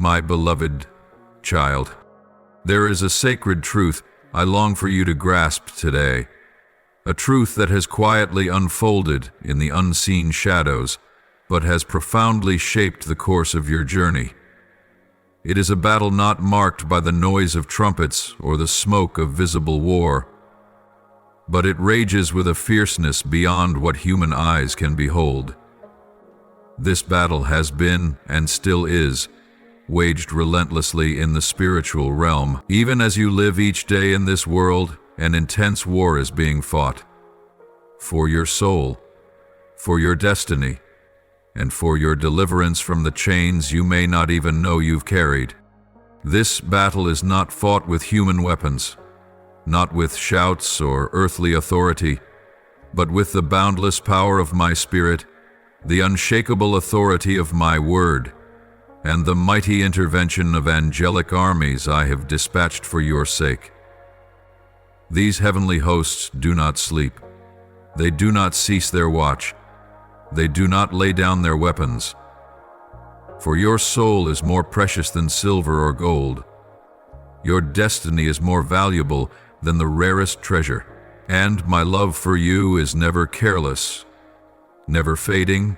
My beloved child, there is a sacred truth I long for you to grasp today, a truth that has quietly unfolded in the unseen shadows, but has profoundly shaped the course of your journey. It is a battle not marked by the noise of trumpets or the smoke of visible war, but it rages with a fierceness beyond what human eyes can behold. This battle has been, and still is, waged relentlessly in the spiritual realm. Even as you live each day in this world, an intense war is being fought. For your soul, for your destiny, and for your deliverance from the chains you may not even know you've carried. This battle is not fought with human weapons, not with shouts or earthly authority, but with the boundless power of my Spirit, the unshakable authority of my word, and the mighty intervention of angelic armies I have dispatched for your sake. These heavenly hosts do not sleep. They do not cease their watch. They do not lay down their weapons. For your soul is more precious than silver or gold. Your destiny is more valuable than the rarest treasure. And my love for you is never careless, never fading,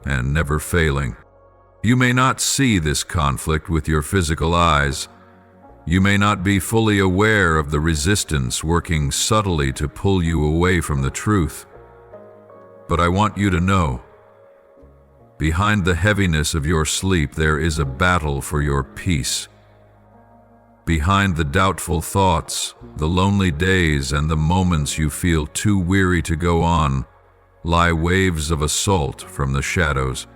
and never failing. You may not see this conflict with your physical eyes. You may not be fully aware of the resistance working subtly to pull you away from the truth. But I want you to know, behind the heaviness of your sleep, there is a battle for your peace. Behind the doubtful thoughts, the lonely days, and the moments you feel too weary to go on, lie waves of assault from the shadows.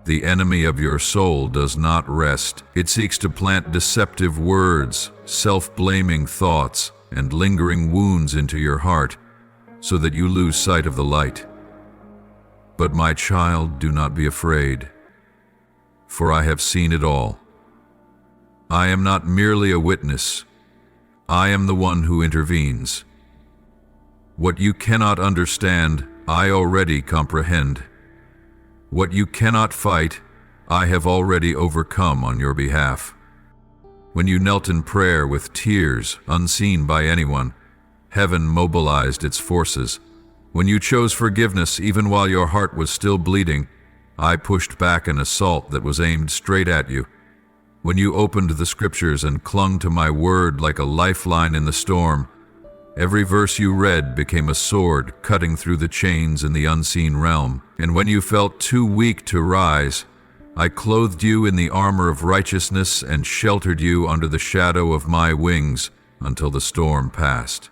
The enemy of your soul does not rest. It seeks to plant deceptive words, self-blaming thoughts, and lingering wounds into your heart, so that you lose sight of the light. But my child, do not be afraid, for I have seen it all. I am not merely a witness. I am the one who intervenes. What you cannot understand, I already comprehend. What you cannot fight, I have already overcome on your behalf. When you knelt in prayer with tears unseen by anyone, heaven mobilized its forces. When you chose forgiveness even while your heart was still bleeding, I pushed back an assault that was aimed straight at you. When you opened the scriptures and clung to my word like a lifeline in the storm, every verse you read became a sword cutting through the chains in the unseen realm. And when you felt too weak to rise, I clothed you in the armor of righteousness and sheltered you under the shadow of my wings until the storm passed.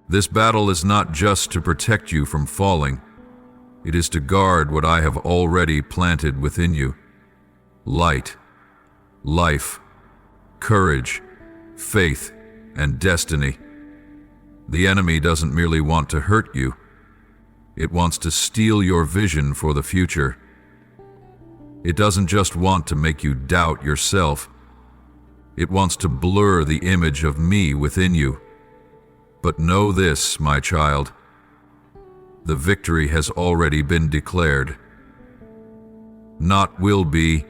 This battle is not just to protect you from falling. It is to guard what I have already planted within you: light, life, courage, faith, and destiny. The enemy doesn't merely want to hurt you. It wants to steal your vision for the future. It doesn't just want to make you doubt yourself. It wants to blur the image of me within you. But know this, my child. The victory has already been declared. Not will be,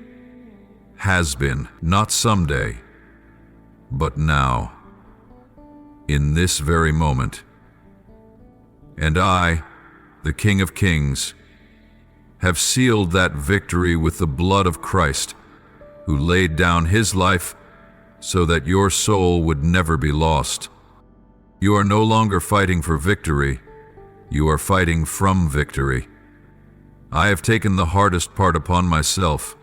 has been, not someday, but now, in this very moment. And I, the King of Kings, have sealed that victory with the blood of Christ, who laid down his life so that your soul would never be lost. You are no longer fighting for victory. You are fighting from victory. I have taken the hardest part upon myself.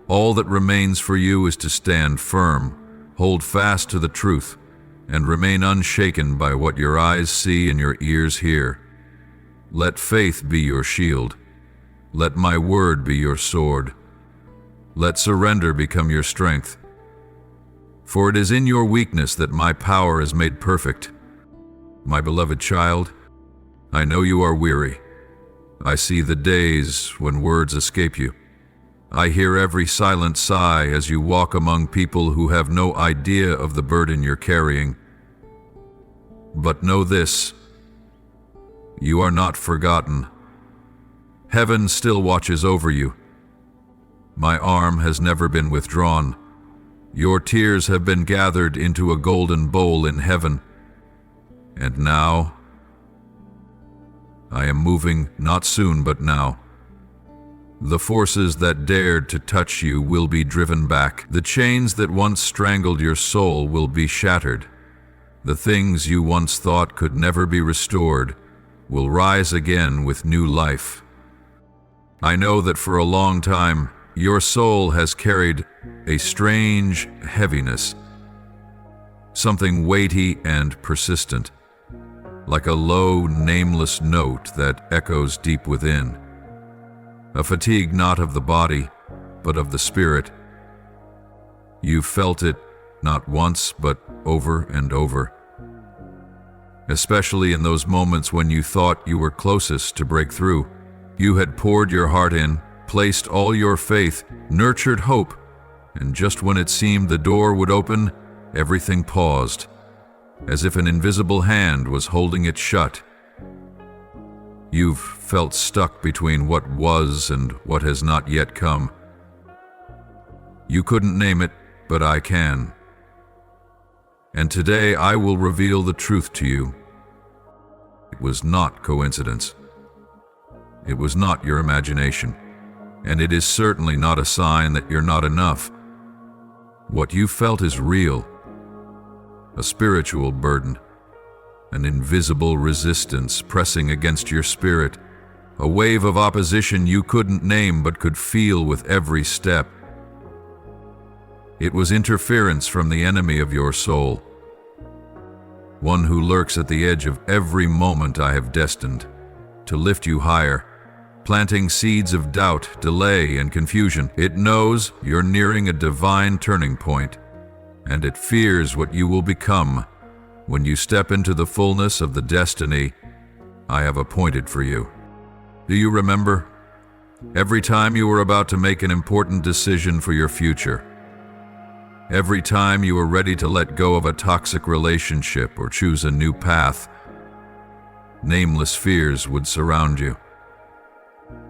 All that remains for you is to stand firm, hold fast to the truth, and remain unshaken by what your eyes see and your ears hear. Let faith be your shield. Let my word be your sword. Let surrender become your strength. For it is in your weakness that my power is made perfect. My beloved child, I know you are weary. I see the days when words escape you. I hear every silent sigh as you walk among people who have no idea of the burden you're carrying. But know this: you are not forgotten. Heaven still watches over you. My arm has never been withdrawn. Your tears have been gathered into a golden bowl in heaven. And now, I am moving, not soon but now. The forces that dared to touch you will be driven back. The chains that once strangled your soul will be shattered. The things you once thought could never be restored will rise again with new life. I know that for a long time, your soul has carried a strange heaviness, something weighty and persistent, like a low, nameless note that echoes deep within. A fatigue not of the body, but of the spirit. You've felt it not once, but over and over. Especially in those moments when you thought you were closest to break through. You had poured your heart in, placed all your faith, nurtured hope, and just when it seemed the door would open, everything paused, as if an invisible hand was holding it shut. You've felt stuck between what was and what has not yet come. You couldn't name it, but I can. And today I will reveal the truth to you. It was not coincidence. It was not your imagination. And it is certainly not a sign that you're not enough. What you felt is real. A spiritual burden. An invisible resistance pressing against your spirit. A wave of opposition you couldn't name but could feel with every step. It was interference from the enemy of your soul. One who lurks at the edge of every moment I have destined to lift you higher, planting seeds of doubt, delay, and confusion. It knows you're nearing a divine turning point, and it fears what you will become when you step into the fullness of the destiny I have appointed for you. Do you remember? Every time you were about to make an important decision for your future, every time you were ready to let go of a toxic relationship or choose a new path, nameless fears would surround you.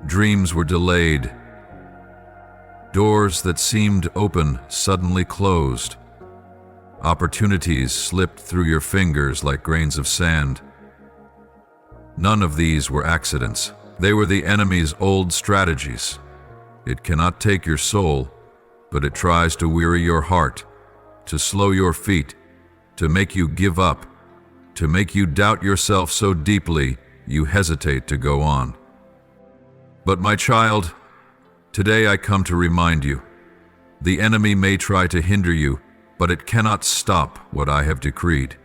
Dreams were delayed. Doors that seemed open suddenly closed. Opportunities slipped through your fingers like grains of sand. None of these were accidents. They were the enemy's old strategies. It cannot take your soul, but it tries to weary your heart, to slow your feet, to make you give up, to make you doubt yourself so deeply you hesitate to go on. But my child, today I come to remind you, the enemy may try to hinder you, but it cannot stop what I have decreed.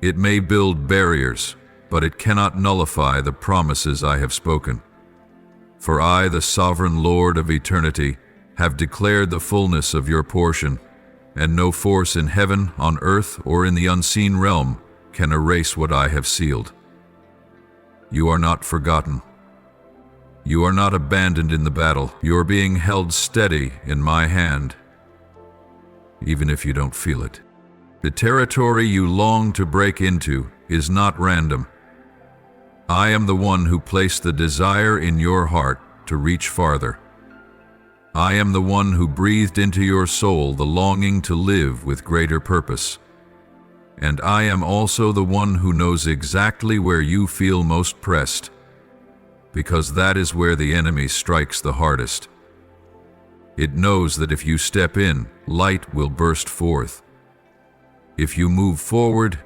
It may build barriers, but it cannot nullify the promises I have spoken. For I, the sovereign Lord of eternity, have declared the fullness of your portion, and no force in heaven, on earth, or in the unseen realm can erase what I have sealed. You are not forgotten. You are not abandoned in the battle. You are being held steady in my hand, even if you don't feel it. The territory you long to break into is not random. I am the one who placed the desire in your heart to reach farther. I am the one who breathed into your soul the longing to live with greater purpose. And I am also the one who knows exactly where you feel most pressed, because that is where the enemy strikes the hardest. It knows that if you step in, light will burst forth. If you move forward,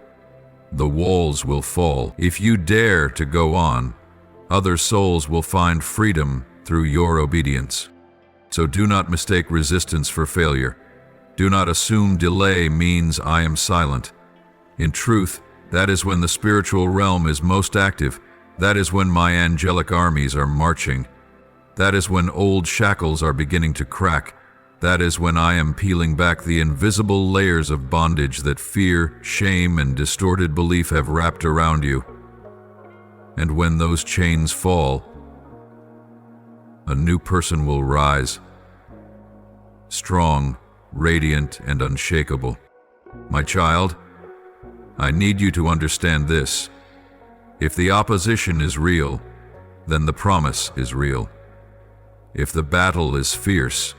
the walls will fall. If you dare to go on, other souls will find freedom through your obedience. So do not mistake resistance for failure. Do not assume delay means I am silent. In truth, that is when the spiritual realm is most active. That is when my angelic armies are marching. That is when old shackles are beginning to crack. That is when I am peeling back the invisible layers of bondage that fear, shame, and distorted belief have wrapped around you. And when those chains fall, a new person will rise, strong, radiant, and unshakable. My child, I need you to understand this. If the opposition is real, then the promise is real. If the battle is fierce,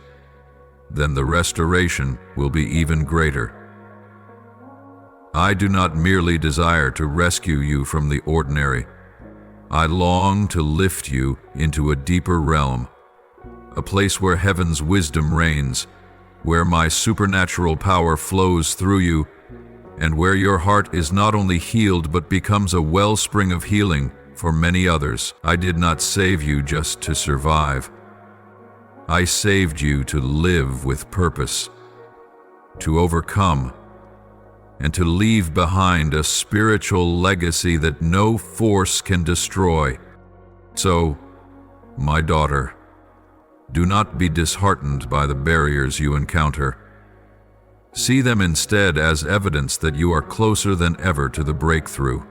then the restoration will be even greater. I do not merely desire to rescue you from the ordinary. I long to lift you into a deeper realm, a place where heaven's wisdom reigns, where my supernatural power flows through you, and where your heart is not only healed but becomes a wellspring of healing for many others. I did not save you just to survive. I saved you to live with purpose, to overcome, and to leave behind a spiritual legacy that no force can destroy. So, my daughter, do not be disheartened by the barriers you encounter. See them instead as evidence that you are closer than ever to the breakthrough.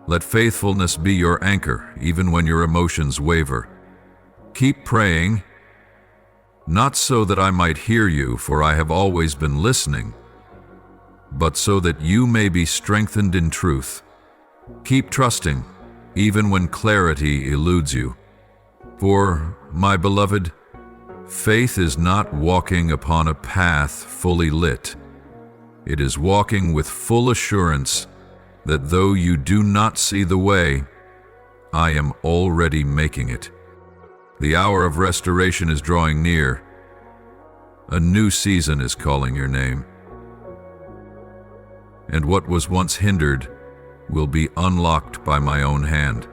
Let faithfulness be your anchor, even when your emotions waver. Keep praying, not so that I might hear you, for I have always been listening, but so that you may be strengthened in truth. Keep trusting, even when clarity eludes you. For, my beloved, faith is not walking upon a path fully lit. It is walking with full assurance that though you do not see the way, I am already making it. The hour of restoration is drawing near. A new season is calling your name. And what was once hindered will be unlocked by my own hand.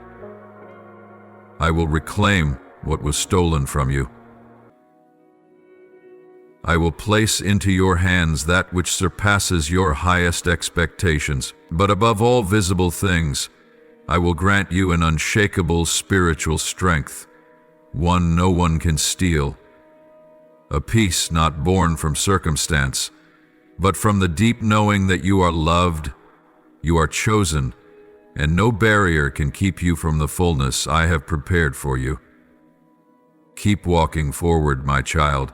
I will reclaim what was stolen from you. I will place into your hands that which surpasses your highest expectations. But above all visible things, I will grant you an unshakable spiritual strength, one no one can steal. A peace not born from circumstance, but from the deep knowing that you are loved, you are chosen, and no barrier can keep you from the fullness I have prepared for you. Keep walking forward, my child,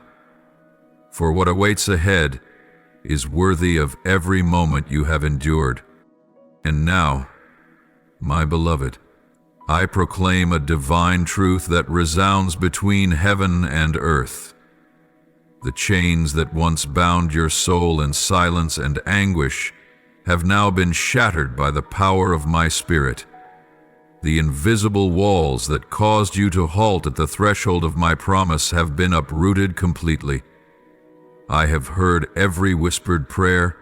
for what awaits ahead is worthy of every moment you have endured. And now, my beloved, I proclaim a divine truth that resounds between heaven and earth. The chains that once bound your soul in silence and anguish have now been shattered by the power of my Spirit. The invisible walls that caused you to halt at the threshold of my promise have been uprooted completely. I have heard every whispered prayer,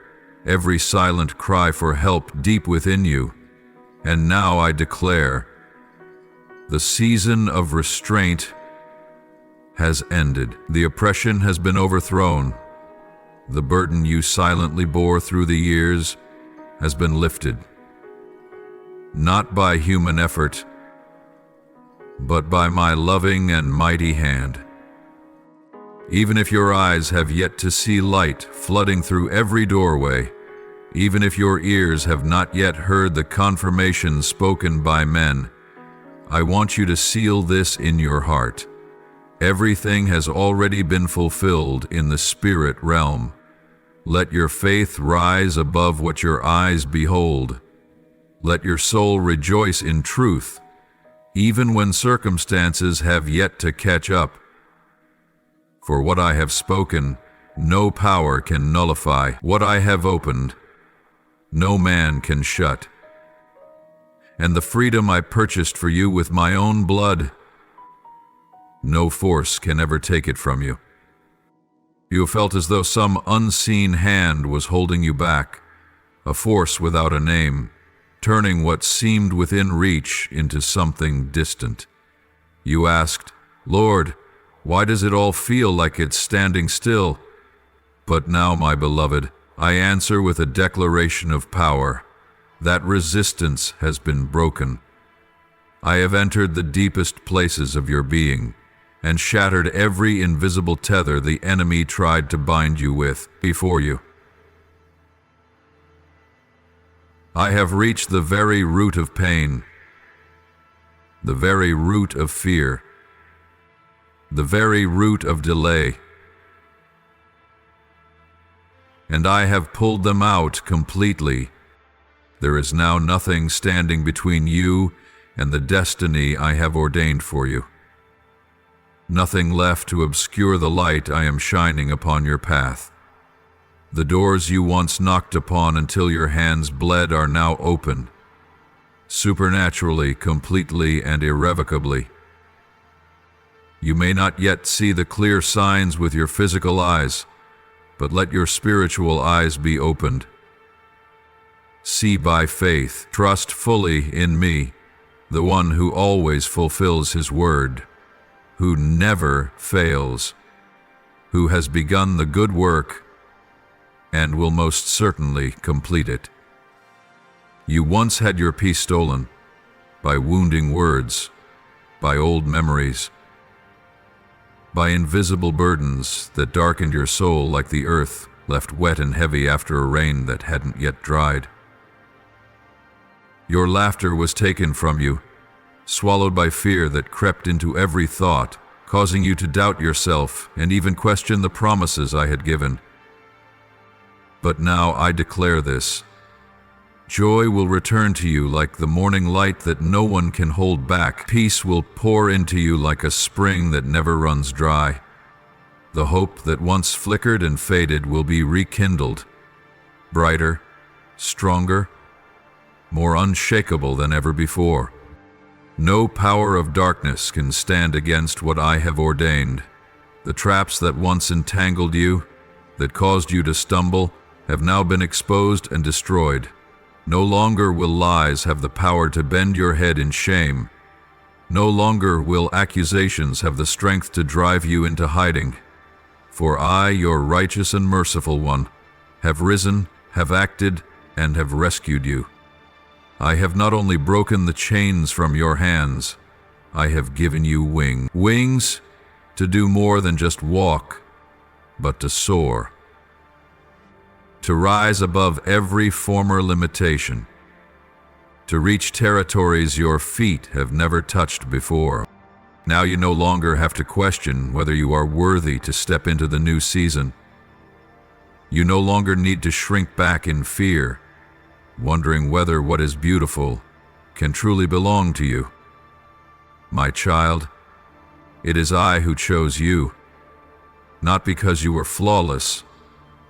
every silent cry for help deep within you, and now I declare, the season of restraint has ended. The oppression has been overthrown. The burden you silently bore through the years has been lifted. Not by human effort, but by my loving and mighty hand. Even if your eyes have yet to see light flooding through every doorway, even if your ears have not yet heard the confirmation spoken by men, I want you to seal this in your heart. Everything has already been fulfilled in the spirit realm. Let your faith rise above what your eyes behold. Let your soul rejoice in truth, even when circumstances have yet to catch up. For what I have spoken, no power can nullify. What I have opened, no man can shut. And the freedom I purchased for you with my own blood, no force can ever take it from you. You have felt as though some unseen hand was holding you back, a force without a name, turning what seemed within reach into something distant. You asked, Lord, why does it all feel like it's standing still? But now, my beloved, I answer with a declaration of power. That resistance has been broken. I have entered the deepest places of your being and shattered every invisible tether the enemy tried to bind you with before you. I have reached the very root of pain, the very root of fear, the very root of delay, and I have pulled them out completely. There is now nothing standing between you and the destiny I have ordained for you. nothing left to obscure the light I am shining upon your path. The doors you once knocked upon until your hands bled are now open, supernaturally, completely, and irrevocably. You may not yet see the clear signs with your physical eyes, but let your spiritual eyes be opened. See by faith, trust fully in me, the one who always fulfills his word, who never fails, who has begun the good work and will most certainly complete it. You once had your peace stolen by wounding words, by old memories, by invisible burdens that darkened your soul like the earth left wet and heavy after a rain that hadn't yet dried. Your laughter was taken from you, swallowed by fear that crept into every thought, causing you to doubt yourself and even question the promises I had given. But now I declare this: joy will return to you like the morning light that no one can hold back. Peace will pour into you like a spring that never runs dry. The hope that once flickered and faded will be rekindled, brighter, stronger, more unshakable than ever before. No power of darkness can stand against what I have ordained. The traps that once entangled you, that caused you to stumble, have now been exposed and destroyed. No longer will lies have the power to bend your head in shame. No longer will accusations have the strength to drive you into hiding. For I, your righteous and merciful one, have risen, have acted, and have rescued you. I have not only broken the chains from your hands, I have given you wings to do more than just walk, but to soar, to rise above every former limitation, to reach territories your feet have never touched before. Now you no longer have to question whether you are worthy to step into the new season. You no longer need to shrink back in fear, wondering whether what is beautiful can truly belong to you. My child, it is I who chose you, not because you were flawless,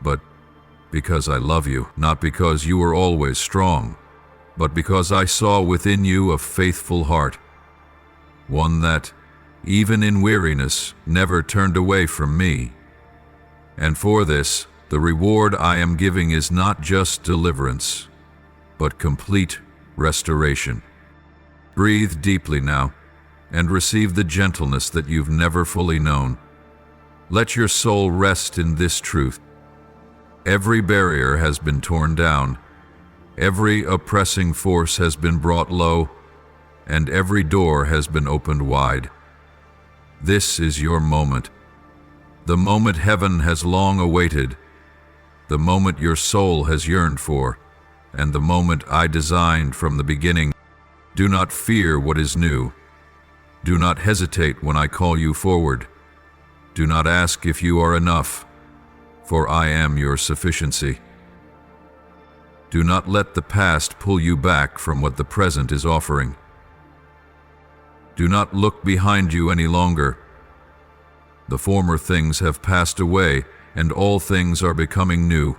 but because I love you, not because you were always strong, but because I saw within you a faithful heart, one that, even in weariness, never turned away from me. And for this, the reward I am giving is not just deliverance, but complete restoration. Breathe deeply now, and receive the gentleness that you've never fully known. Let your soul rest in this truth. Every barrier has been torn down, every oppressing force has been brought low, and every door has been opened wide. This is your moment, the moment heaven has long awaited, the moment your soul has yearned for, and the moment I designed from the beginning. Do not fear what is new. Do not hesitate when I call you forward. Do not ask if you are enough, for I am your sufficiency. Do not let the past pull you back from what the present is offering. Do not look behind you any longer. The former things have passed away, and all things are becoming new.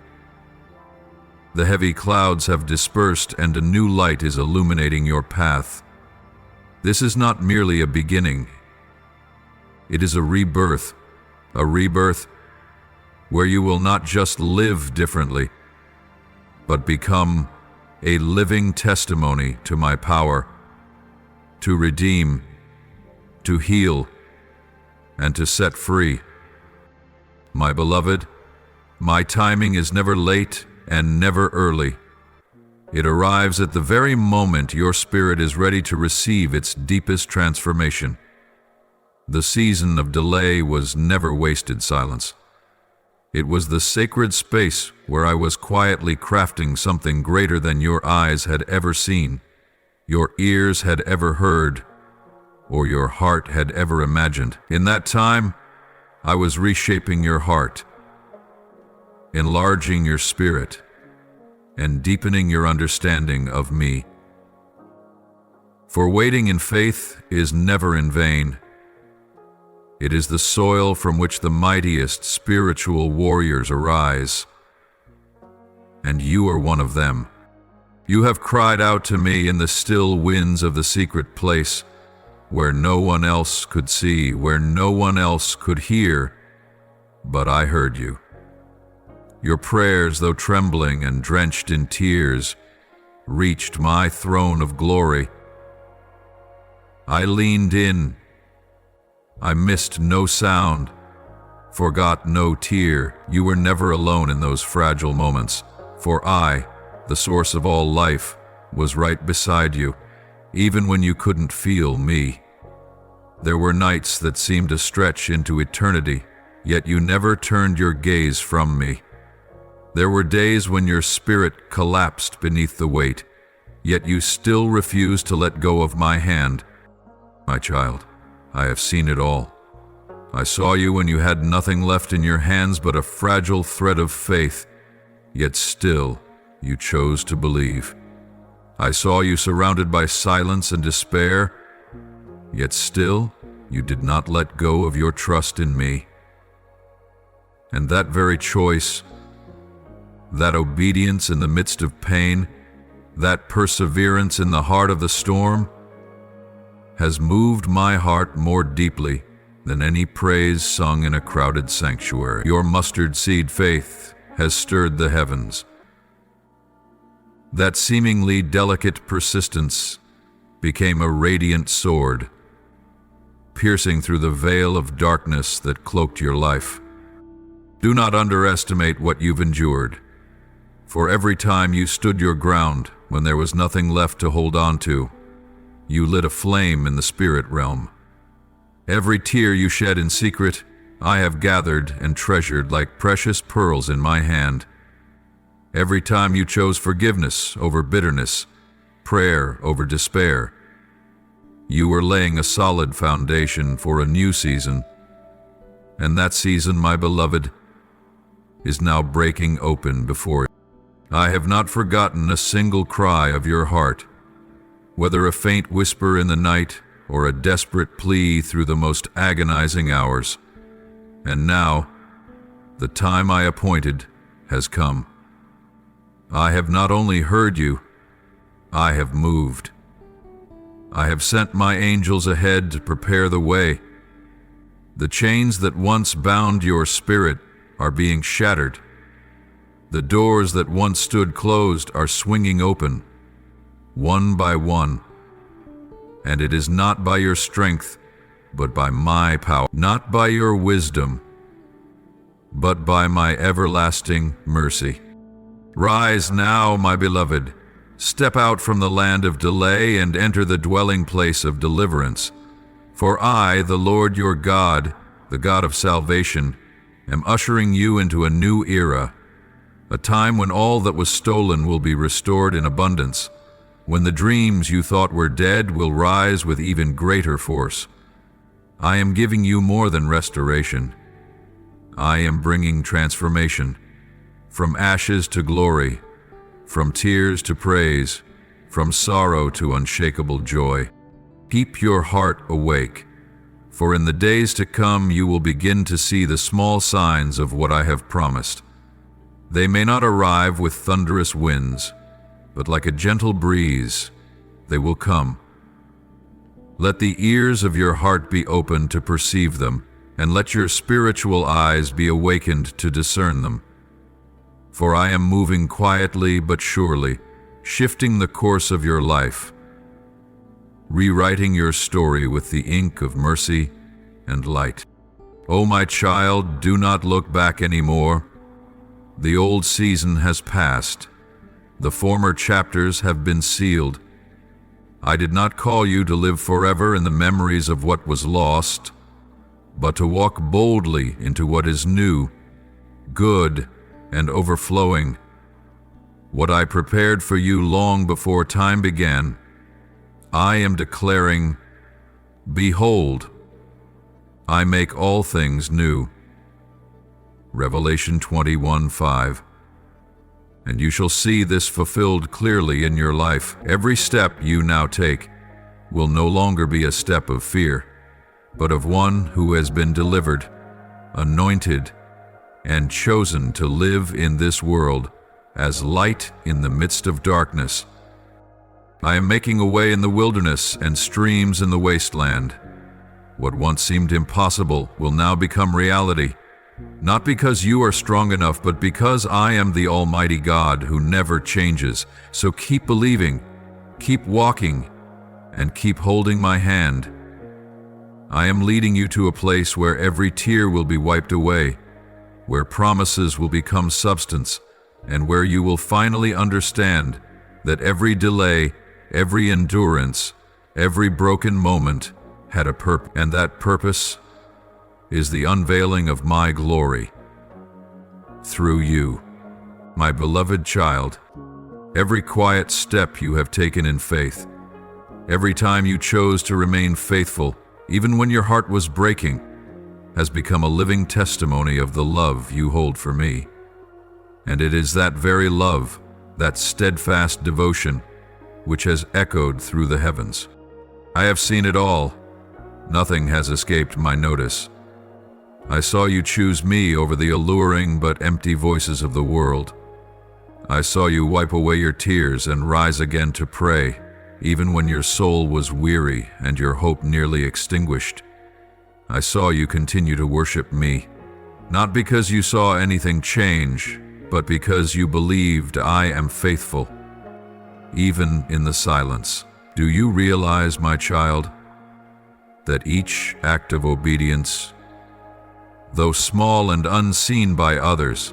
The heavy clouds have dispersed, and a new light is illuminating your path. This is not merely a beginning. It is a rebirth where you will not just live differently, but become a living testimony to my power, to redeem, to heal, and to set free. My beloved, my timing is never late and never early. It arrives at the very moment your spirit is ready to receive its deepest transformation. The season of delay was never wasted silence. It was the sacred space where I was quietly crafting something greater than your eyes had ever seen, your ears had ever heard, or your heart had ever imagined. In that time, I was reshaping your heart, enlarging your spirit, and deepening your understanding of me. For waiting in faith is never in vain. It is the soil from which the mightiest spiritual warriors arise. And you are one of them. You have cried out to me in the still winds of the secret place, where no one else could see, where no one else could hear, but I heard you. Your prayers, though trembling and drenched in tears, reached my throne of glory. I leaned in. I missed no sound, forgot no tear. You were never alone in those fragile moments, for I, the source of all life, was right beside you, even when you couldn't feel me. There were nights that seemed to stretch into eternity, yet you never turned your gaze from me. There were days when your spirit collapsed beneath the weight, yet you still refused to let go of my hand. My child, I have seen it all. I saw you when you had nothing left in your hands but a fragile thread of faith, yet still you chose to believe. I saw you surrounded by silence and despair, yet still you did not let go of your trust in me. And that very choice, that obedience in the midst of pain, that perseverance in the heart of the storm, has moved my heart more deeply than any praise sung in a crowded sanctuary. Your mustard seed faith has stirred the heavens. That seemingly delicate persistence became a radiant sword, piercing through the veil of darkness that cloaked your life. Do not underestimate what you've endured, for every time you stood your ground when there was nothing left to hold on to, you lit a flame in the spirit realm. Every tear you shed in secret, I have gathered and treasured like precious pearls in my hand. Every time you chose forgiveness over bitterness, prayer over despair, you were laying a solid foundation for a new season. And that season, my beloved, is now breaking open before you. I have not forgotten a single cry of your heart, whether a faint whisper in the night or a desperate plea through the most agonizing hours. And now, the time I appointed has come. I have not only heard you, I have moved. I have sent my angels ahead to prepare the way. The chains that once bound your spirit are being shattered. The doors that once stood closed are swinging open, one by one. And it is not by your strength, but by my power, not by your wisdom, but by my everlasting mercy. Rise now, my beloved. Step out from the land of delay and enter the dwelling place of deliverance. For I, the Lord your God, the God of salvation, am ushering you into a new era, a time when all that was stolen will be restored in abundance, when the dreams you thought were dead will rise with even greater force. I am giving you more than restoration. I am bringing transformation. From ashes to glory, from tears to praise, from sorrow to unshakable joy. Keep your heart awake, for in the days to come you will begin to see the small signs of what I have promised. They may not arrive with thunderous winds, but like a gentle breeze, they will come. Let the ears of your heart be open to perceive them, and let your spiritual eyes be awakened to discern them. For I am moving quietly but surely, shifting the course of your life, rewriting your story with the ink of mercy and light. O my child, do not look back anymore. The old season has passed. The former chapters have been sealed. I did not call you to live forever in the memories of what was lost, but to walk boldly into what is new, good, and overflowing. What I prepared for you long before time began, I am declaring, behold, I make all things new. Revelation 21:5. And you shall see this fulfilled clearly in your life. Every step you now take will no longer be a step of fear, but of one who has been delivered, anointed, and chosen to live in this world as light in the midst of darkness. I am making a way in the wilderness and streams in the wasteland. What once seemed impossible will now become reality, not because you are strong enough, but because I am the Almighty God who never changes. So keep believing, keep walking, and keep holding my hand. I am leading you to a place where every tear will be wiped away, where promises will become substance, and where you will finally understand that every delay, every endurance, every broken moment had a purpose, and that purpose is the unveiling of my glory through you, my beloved child. Every quiet step you have taken in faith, every time you chose to remain faithful, even when your heart was breaking, has become a living testimony of the love you hold for me. And it is that very love, that steadfast devotion, which has echoed through the heavens. I have seen it all. Nothing has escaped my notice. I saw you choose me over the alluring but empty voices of the world. I saw you wipe away your tears and rise again to pray, even when your soul was weary and your hope nearly extinguished. I saw you continue to worship me, not because you saw anything change, but because you believed I am faithful, even in the silence. Do you realize, my child, that each act of obedience, though small and unseen by others,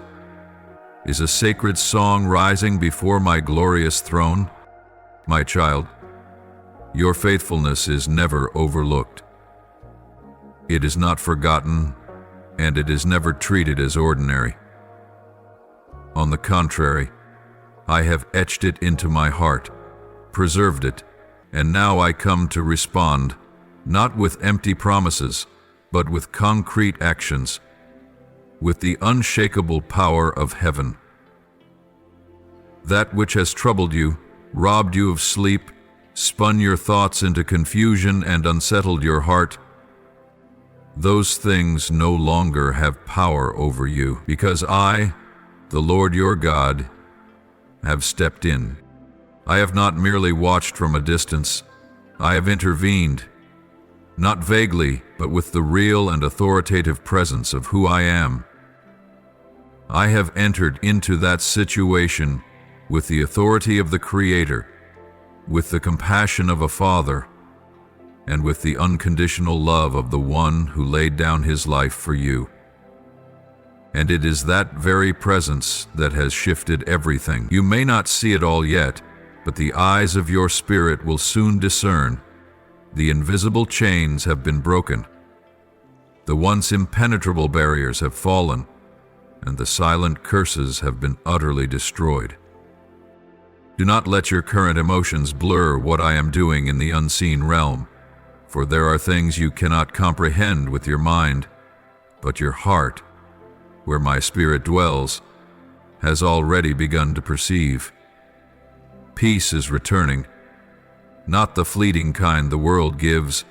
is a sacred song rising before my glorious throne? My child, your faithfulness is never overlooked. It is not forgotten, and it is never treated as ordinary. On the contrary, I have etched it into my heart, preserved it, and now I come to respond, not with empty promises, but with concrete actions, with the unshakable power of heaven. That which has troubled you, robbed you of sleep, spun your thoughts into confusion and unsettled your heart, those things no longer have power over you, because I, the Lord your God, have stepped in. I have not merely watched from a distance. I have intervened, not vaguely, but with the real and authoritative presence of who I am. I have entered into that situation with the authority of the Creator, with the compassion of a Father, and with the unconditional love of the one who laid down his life for you. And it is that very presence that has shifted everything. You may not see it all yet, but the eyes of your spirit will soon discern. The invisible chains have been broken. The once impenetrable barriers have fallen, and the silent curses have been utterly destroyed. Do not let your current emotions blur what I am doing in the unseen realm, for there are things you cannot comprehend with your mind, but your heart, where my spirit dwells, has already begun to perceive. Peace is returning, not the fleeting kind the world gives,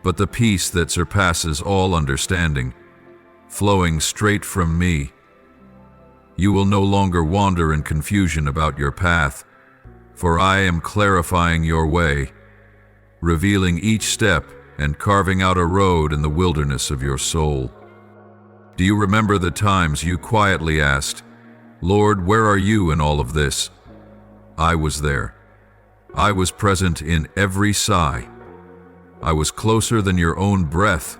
but the peace that surpasses all understanding, flowing straight from me. You will no longer wander in confusion about your path, for I am clarifying your way, revealing each step and carving out a road in the wilderness of your soul. Do you remember the times you quietly asked, "Lord, where are you in all of this?" I was there. I was present in every sigh. I was closer than your own breath.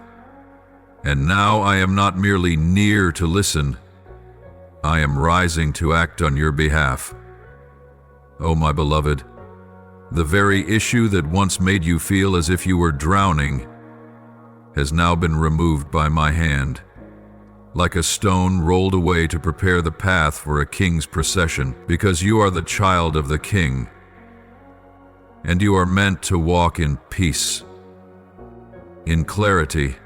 And now I am not merely near to listen. I am rising to act on your behalf. Oh, my beloved, the very issue that once made you feel as if you were drowning has now been removed by my hand, like a stone rolled away to prepare the path for a king's procession, because you are the child of the King, and you are meant to walk in peace, in clarity,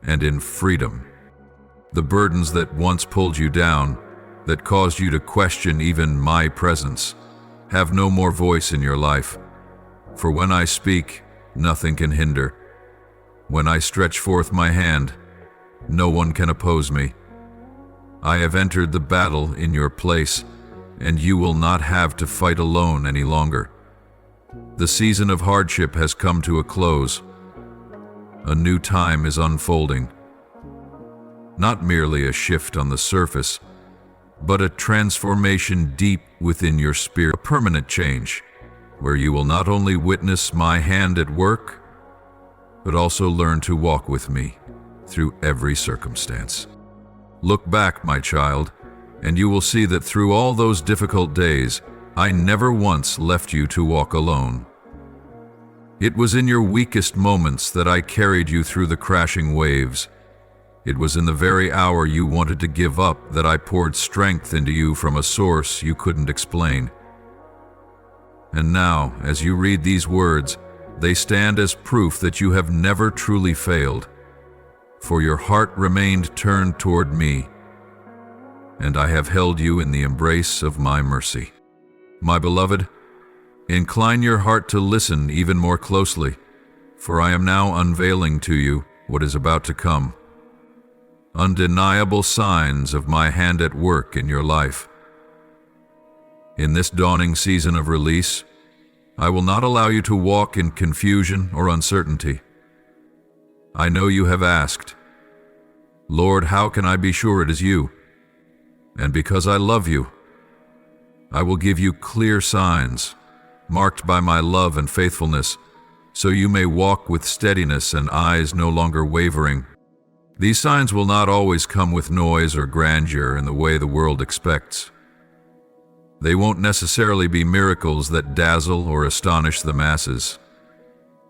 and in freedom. The burdens that once pulled you down, that caused you to question even my presence, have no more voice in your life. For when I speak, nothing can hinder. When I stretch forth my hand, no one can oppose me. I have entered the battle in your place, and you will not have to fight alone any longer. The season of hardship has come to a close. A new time is unfolding. Not merely a shift on the surface, but a transformation deep within your spirit, a permanent change, where you will not only witness my hand at work, but also learn to walk with me through every circumstance. Look back, my child, and you will see that through all those difficult days, I never once left you to walk alone. It was in your weakest moments that I carried you through the crashing waves. It was in the very hour you wanted to give up that I poured strength into you from a source you couldn't explain. And now, as you read these words, they stand as proof that you have never truly failed, for your heart remained turned toward me, and I have held you in the embrace of my mercy. My beloved, incline your heart to listen even more closely, for I am now unveiling to you what is about to come. Undeniable signs of my hand at work in your life. In this dawning season of release, I will not allow you to walk in confusion or uncertainty. I know you have asked, Lord, how can I be sure it is you? And because I love you, I will give you clear signs, marked by my love and faithfulness, so you may walk with steadiness and eyes no longer wavering. These signs will not always come with noise or grandeur in the way the world expects. They won't necessarily be miracles that dazzle or astonish the masses.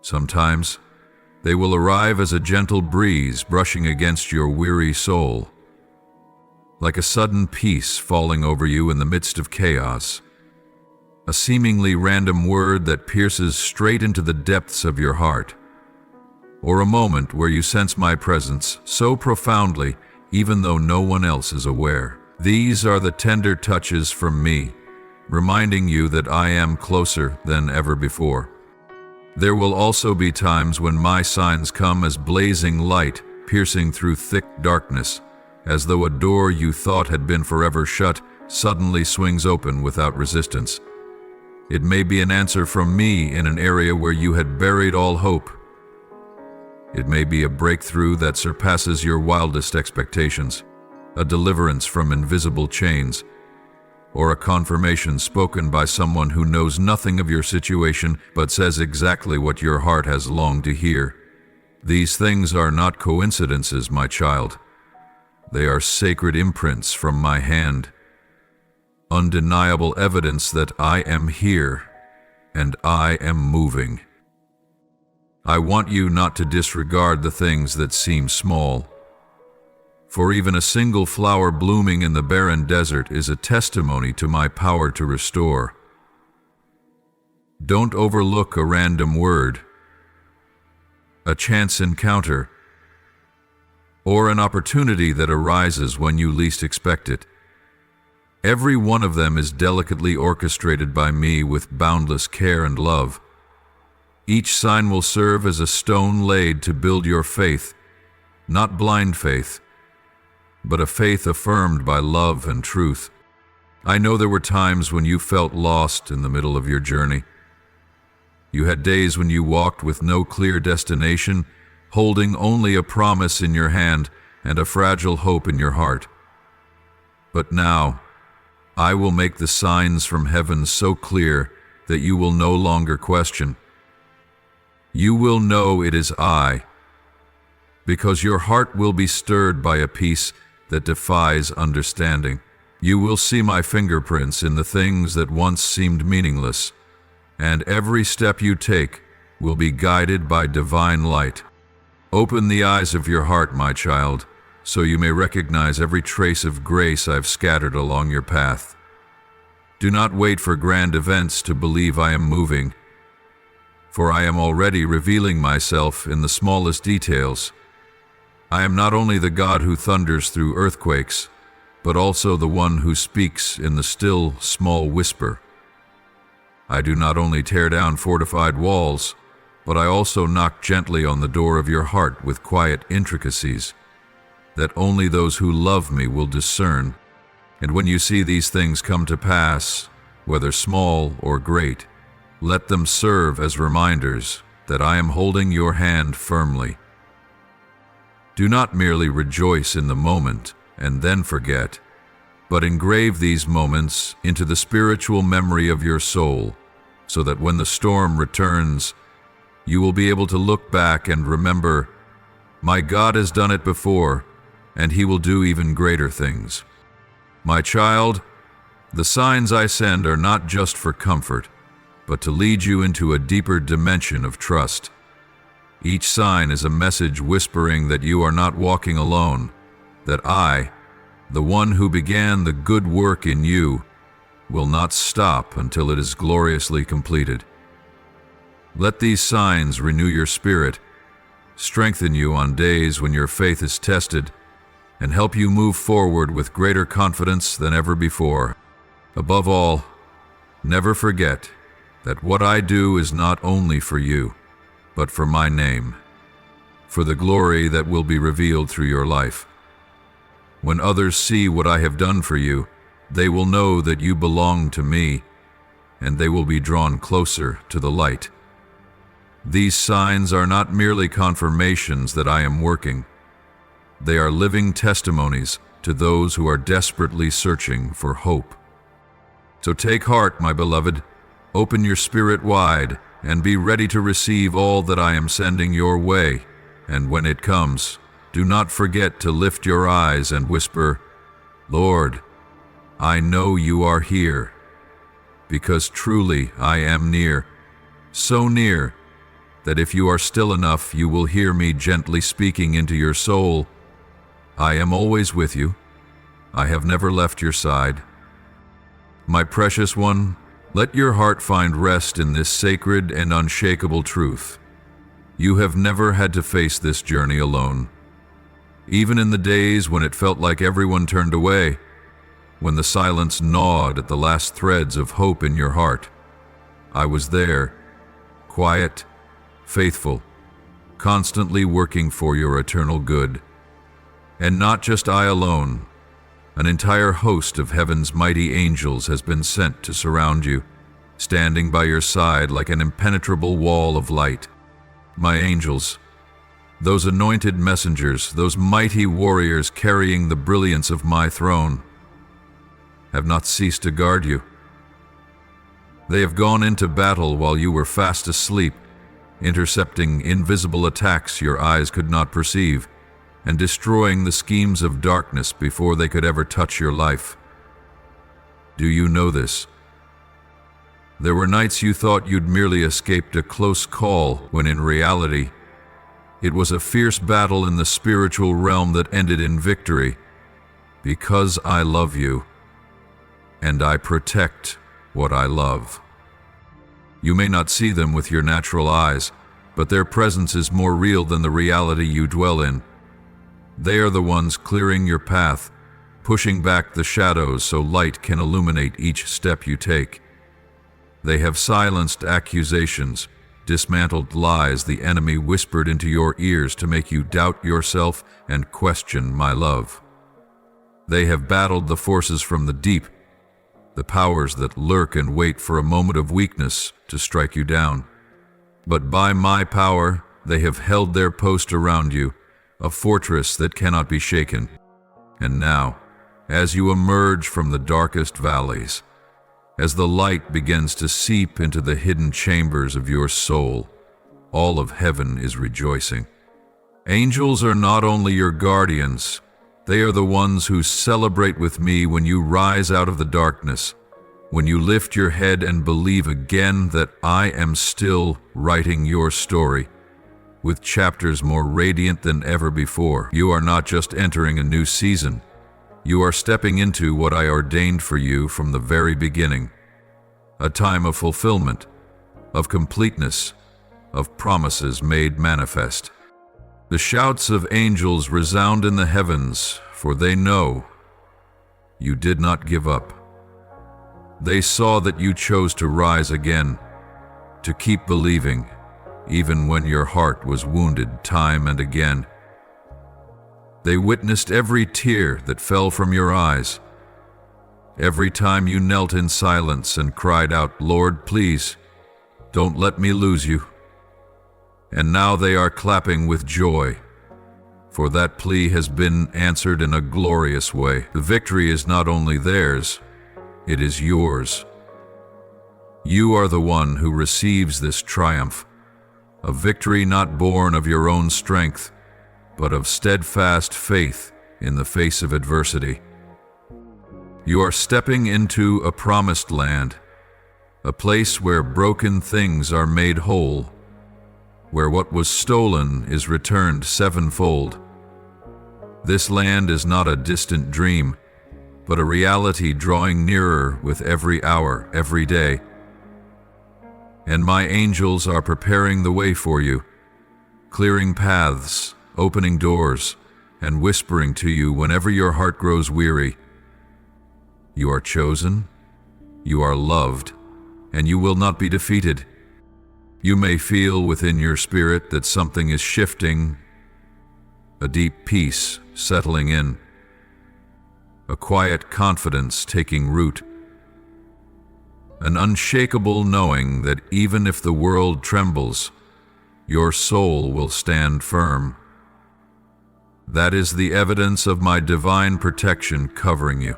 Sometimes, they will arrive as a gentle breeze brushing against your weary soul, like a sudden peace falling over you in the midst of chaos, a seemingly random word that pierces straight into the depths of your heart, or a moment where you sense my presence so profoundly even though no one else is aware. These are the tender touches from me, reminding you that I am closer than ever before. There will also be times when my signs come as blazing light piercing through thick darkness, as though a door you thought had been forever shut suddenly swings open without resistance. It may be an answer from me in an area where you had buried all hope. It may be a breakthrough that surpasses your wildest expectations, a deliverance from invisible chains, or a confirmation spoken by someone who knows nothing of your situation but says exactly what your heart has longed to hear. These things are not coincidences, my child. They are sacred imprints from my hand, undeniable evidence that I am here and I am moving. I want you not to disregard the things that seem small, for even a single flower blooming in the barren desert is a testimony to my power to restore. Don't overlook a random word, a chance encounter, or an opportunity that arises when you least expect it. Every one of them is delicately orchestrated by me with boundless care and love. Each sign will serve as a stone laid to build your faith, not blind faith, but a faith affirmed by love and truth. I know there were times when you felt lost in the middle of your journey. You had days when you walked with no clear destination, holding only a promise in your hand and a fragile hope in your heart. But now, I will make the signs from heaven so clear that you will no longer question. You will know it is I, because your heart will be stirred by a peace that defies understanding. You will see my fingerprints in the things that once seemed meaningless, and every step you take will be guided by divine light. Open the eyes of your heart, my child, so you may recognize every trace of grace I've scattered along your path. Do not wait for grand events to believe I am moving, for I am already revealing myself in the smallest details. I am not only the God who thunders through earthquakes, but also the one who speaks in the still, small whisper. I do not only tear down fortified walls, but I also knock gently on the door of your heart with quiet intricacies that only those who love me will discern. And when you see these things come to pass, whether small or great, let them serve as reminders that I am holding your hand firmly. Do not merely rejoice in the moment and then forget, but engrave these moments into the spiritual memory of your soul, so that when the storm returns, you will be able to look back and remember, my God has done it before, and he will do even greater things. My child, the signs I send are not just for comfort, but to lead you into a deeper dimension of trust. Each sign is a message whispering that you are not walking alone, that I, the one who began the good work in you, will not stop until it is gloriously completed. Let these signs renew your spirit, strengthen you on days when your faith is tested, and help you move forward with greater confidence than ever before. Above all, never forget that what I do is not only for you, but for my name, for the glory that will be revealed through your life. When others see what I have done for you, they will know that you belong to me, and they will be drawn closer to the light. These signs are not merely confirmations that I am working. They are living testimonies to those who are desperately searching for hope. So take heart, my beloved, open your spirit wide, and be ready to receive all that I am sending your way. And when it comes, do not forget to lift your eyes and whisper, Lord, I know you are here, because truly I am near, so near that if you are still enough, you will hear me gently speaking into your soul. I am always with you. I have never left your side. My precious one, let your heart find rest in this sacred and unshakable truth. You have never had to face this journey alone. Even in the days when it felt like everyone turned away, when the silence gnawed at the last threads of hope in your heart, I was there, quiet, faithful, constantly working for your eternal good. And not just I alone. An entire host of heaven's mighty angels has been sent to surround you, standing by your side like an impenetrable wall of light. My angels, those anointed messengers, those mighty warriors carrying the brilliance of my throne, have not ceased to guard you. They have gone into battle while you were fast asleep, intercepting invisible attacks your eyes could not perceive, and destroying the schemes of darkness before they could ever touch your life. Do you know this? There were nights you thought you'd merely escaped a close call, when in reality, it was a fierce battle in the spiritual realm that ended in victory, because I love you, and I protect what I love. You may not see them with your natural eyes, but their presence is more real than the reality you dwell in. They are the ones clearing your path, pushing back the shadows so light can illuminate each step you take. They have silenced accusations, dismantled lies the enemy whispered into your ears to make you doubt yourself and question my love. They have battled the forces from the deep, the powers that lurk and wait for a moment of weakness to strike you down. But by my power, they have held their post around you, a fortress that cannot be shaken. And now, as you emerge from the darkest valleys, as the light begins to seep into the hidden chambers of your soul, all of heaven is rejoicing. Angels are not only your guardians, they are the ones who celebrate with me when you rise out of the darkness, when you lift your head and believe again that I am still writing your story, with chapters more radiant than ever before. You are not just entering a new season. You are stepping into what I ordained for you from the very beginning. A time of fulfillment, of completeness, of promises made manifest. The shouts of angels resound in the heavens, for they know you did not give up. They saw that you chose to rise again, to keep believing, even when your heart was wounded time and again. They witnessed every tear that fell from your eyes, every time you knelt in silence and cried out, "Lord, please, don't let me lose you." And now they are clapping with joy, for that plea has been answered in a glorious way. The victory is not only theirs, it is yours. You are the one who receives this triumph, a victory not born of your own strength, but of steadfast faith in the face of adversity. You are stepping into a promised land, a place where broken things are made whole, where what was stolen is returned sevenfold. This land is not a distant dream, but a reality drawing nearer with every hour, every day. And my angels are preparing the way for you, clearing paths, opening doors, and whispering to you whenever your heart grows weary. You are chosen, you are loved, and you will not be defeated. You may feel within your spirit that something is shifting, a deep peace settling in, a quiet confidence taking root, an unshakable knowing that even if the world trembles, your soul will stand firm. That is the evidence of my divine protection covering you.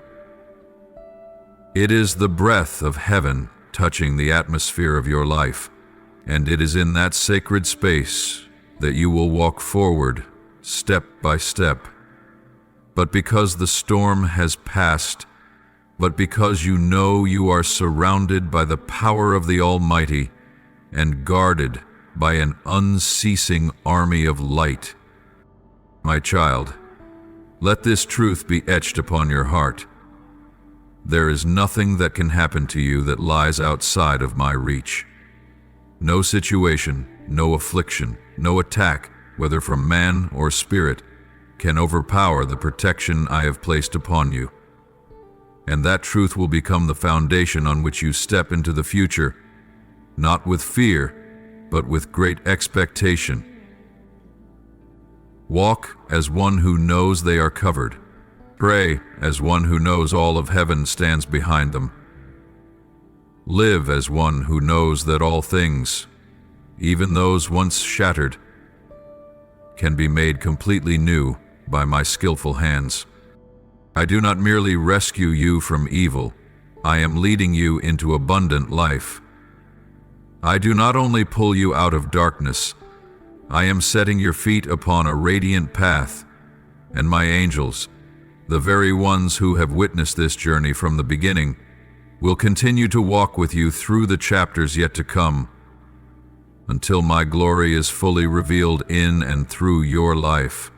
It is the breath of heaven touching the atmosphere of your life, and it is in that sacred space that you will walk forward, step by step. But because the storm has passed, but because you know you are surrounded by the power of the Almighty and guarded by an unceasing army of light. My child, let this truth be etched upon your heart. There is nothing that can happen to you that lies outside of my reach. No situation, no affliction, no attack, whether from man or spirit, can overpower the protection I have placed upon you. And that truth will become the foundation on which you step into the future, not with fear, but with great expectation. Walk as one who knows they are covered. Pray as one who knows all of heaven stands behind them. Live as one who knows that all things, even those once shattered, can be made completely new by my skillful hands. I do not merely rescue you from evil, I am leading you into abundant life. I do not only pull you out of darkness, I am setting your feet upon a radiant path, and my angels, the very ones who have witnessed this journey from the beginning, will continue to walk with you through the chapters yet to come, until my glory is fully revealed in and through your life.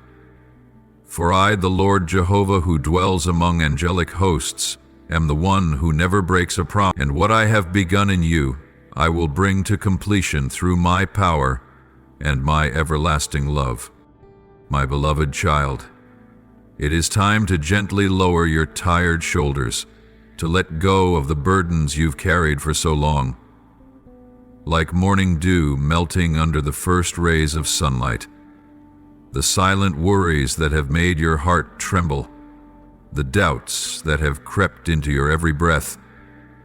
For I, the Lord Jehovah, who dwells among angelic hosts, am the one who never breaks a promise, and what I have begun in you, I will bring to completion through my power and my everlasting love. My beloved child, it is time to gently lower your tired shoulders, to let go of the burdens you've carried for so long. Like morning dew melting under the first rays of sunlight, the silent worries that have made your heart tremble, the doubts that have crept into your every breath,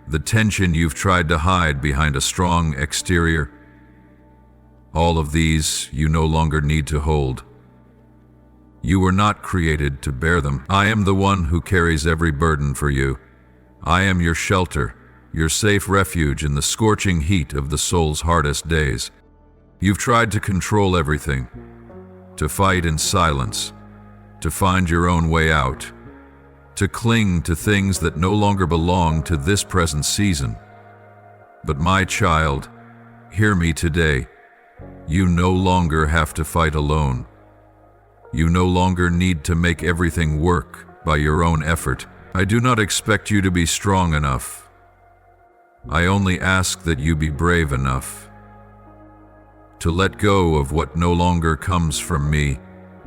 the tension you've tried to hide behind a strong exterior, all of these you no longer need to hold. You were not created to bear them. I am the one who carries every burden for you. I am your shelter, your safe refuge in the scorching heat of the soul's hardest days. You've tried to control everything, to fight in silence, to find your own way out, to cling to things that no longer belong to this present season. But my child, hear me today. You no longer have to fight alone. You no longer need to make everything work by your own effort. I do not expect you to be strong enough. I only ask that you be brave enough to let go of what no longer comes from me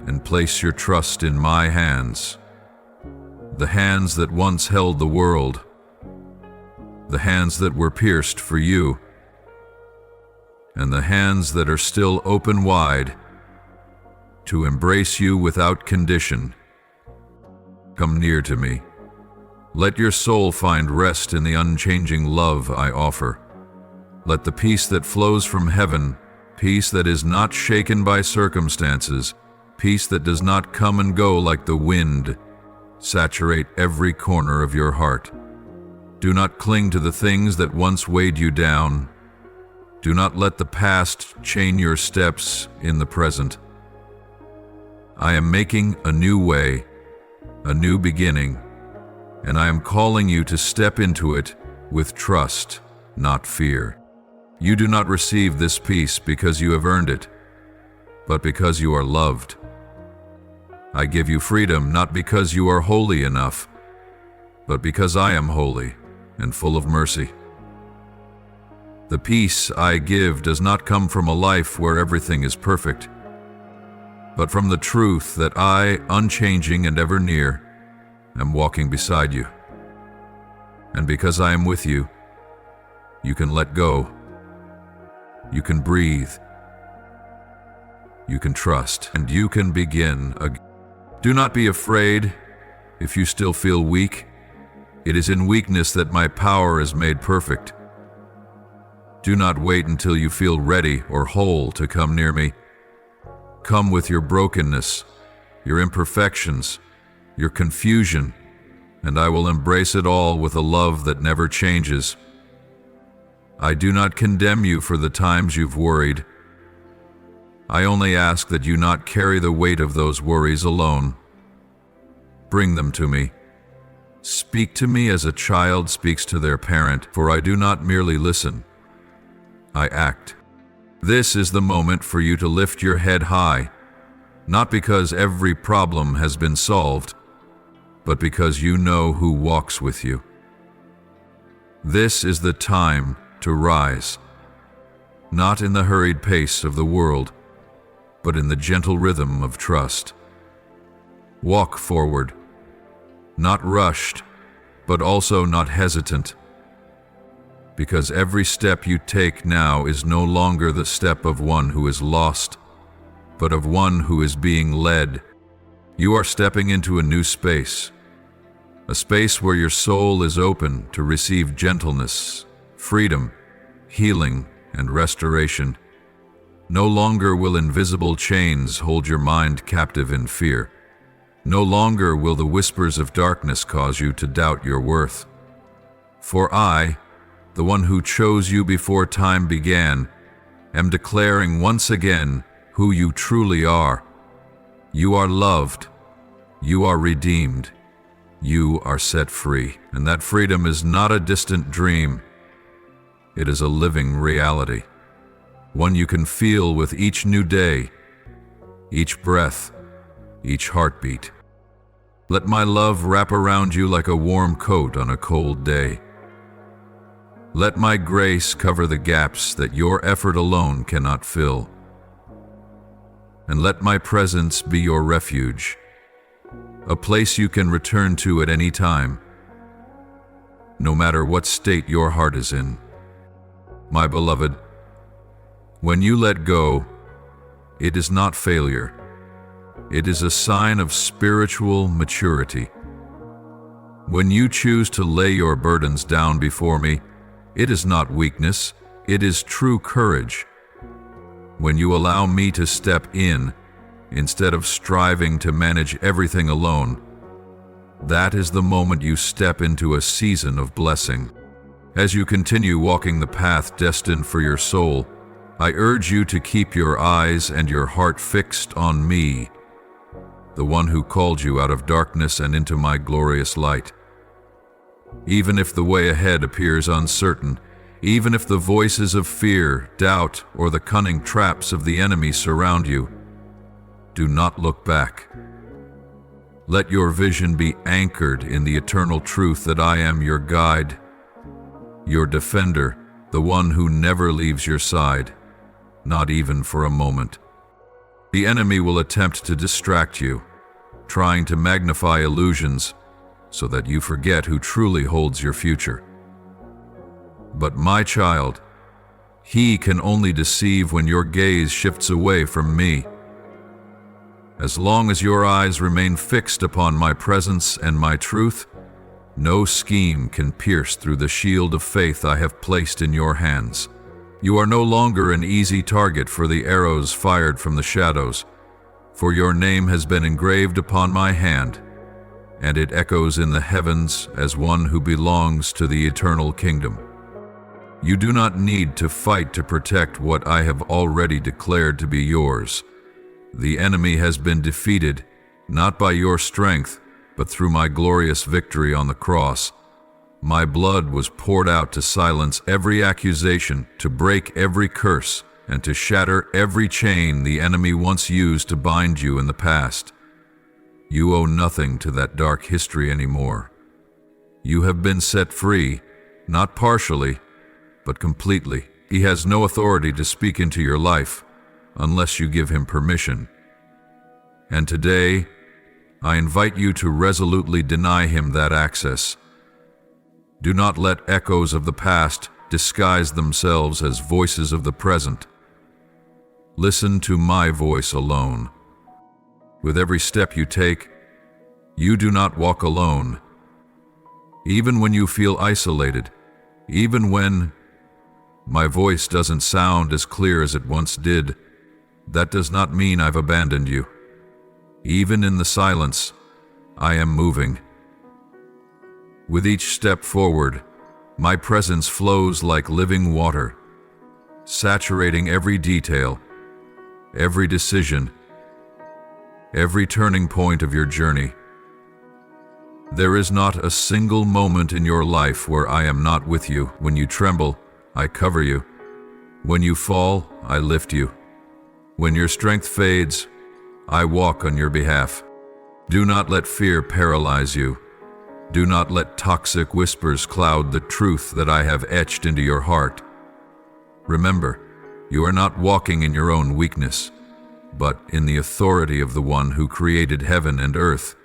and place your trust in my hands, the hands that once held the world, the hands that were pierced for you. and the hands that are still open wide to embrace you without condition. Come near to me. Let your soul find rest in the unchanging love I offer. Let the peace that flows from heaven, peace that is not shaken by circumstances, peace that does not come and go like the wind, saturate every corner of your heart. Do not cling to the things that once weighed you down. Do not let the past chain your steps in the present. I am making a new way, a new beginning, and I am calling you to step into it with trust, not fear. You do not receive this peace because you have earned it, but because you are loved. I give you freedom not because you are holy enough, but because I am holy and full of mercy. The peace I give does not come from a life where everything is perfect, but from the truth that I, unchanging and ever near, am walking beside you. And because I am with you, you can let go, you can breathe, you can trust, and you can begin again. Do not be afraid if you still feel weak. It is in weakness that my power is made perfect. Do not wait until you feel ready or whole to come near me. Come with your brokenness, your imperfections, your confusion, and I will embrace it all with a love that never changes. I do not condemn you for the times you've worried. I only ask that you not carry the weight of those worries alone. Bring them to me. Speak to me as a child speaks to their parent, for I do not merely listen, I act. This is the moment for you to lift your head high, not because every problem has been solved, but because you know who walks with you. This is the time to rise, not in the hurried pace of the world, but in the gentle rhythm of trust. Walk forward, not rushed, but also not hesitant, because every step you take now is no longer the step of one who is lost, but of one who is being led. You are stepping into a new space, a space where your soul is open to receive gentleness, freedom, healing, and restoration. No longer will invisible chains hold your mind captive in fear. No longer will the whispers of darkness cause you to doubt your worth. For I, the one who chose you before time began, am declaring once again who you truly are. You are loved. You are redeemed. You are set free. And that freedom is not a distant dream. It is a living reality, one you can feel with each new day, each breath, each heartbeat. Let my love wrap around you like a warm coat on a cold day. Let my grace cover the gaps that your effort alone cannot fill. And let my presence be your refuge, a place you can return to at any time, no matter what state your heart is in. My beloved, when you let go, it is not failure. It is a sign of spiritual maturity. When you choose to lay your burdens down before me, it is not weakness, it is true courage. When you allow me to step in, instead of striving to manage everything alone, that is the moment you step into a season of blessing. As you continue walking the path destined for your soul, I urge you to keep your eyes and your heart fixed on me, the one who called you out of darkness and into my glorious light. Even if the way ahead appears uncertain, even if the voices of fear, doubt, or the cunning traps of the enemy surround you, do not look back. Let your vision be anchored in the eternal truth that I am your guide, your defender, the one who never leaves your side, not even for a moment. The enemy will attempt to distract you, trying to magnify illusions so that you forget who truly holds your future. But my child, He can only deceive when your gaze shifts away from me. As long as your eyes remain fixed upon my presence and my truth, no scheme can pierce through the shield of faith I have placed in your hands. You are no longer an easy target for the arrows fired from the shadows, for your name has been engraved upon my hand, and it echoes in the heavens as one who belongs to the eternal kingdom. You do not need to fight to protect what I have already declared to be yours. The enemy has been defeated, not by your strength, but through my glorious victory on the cross. My blood was poured out to silence every accusation, to break every curse, and to shatter every chain the enemy once used to bind you in the past. You owe nothing to that dark history anymore. You have been set free, not partially, but completely. He has no authority to speak into your life unless you give him permission. And today, I invite you to resolutely deny him that access. Do not let echoes of the past disguise themselves as voices of the present. Listen to my voice alone. With every step you take, you do not walk alone. Even when you feel isolated, even when my voice doesn't sound as clear as it once did, that does not mean I've abandoned you. Even in the silence, I am moving. With each step forward, my presence flows like living water, saturating every detail, every decision, every turning point of your journey. There is not a single moment in your life where I am not with you. When you tremble, I cover you. When you fall, I lift you. When your strength fades, I walk on your behalf. Do not let fear paralyze you. Do not let toxic whispers cloud the truth that I have etched into your heart. Remember, you are not walking in your own weakness, but in the authority of the one who created heaven and earth,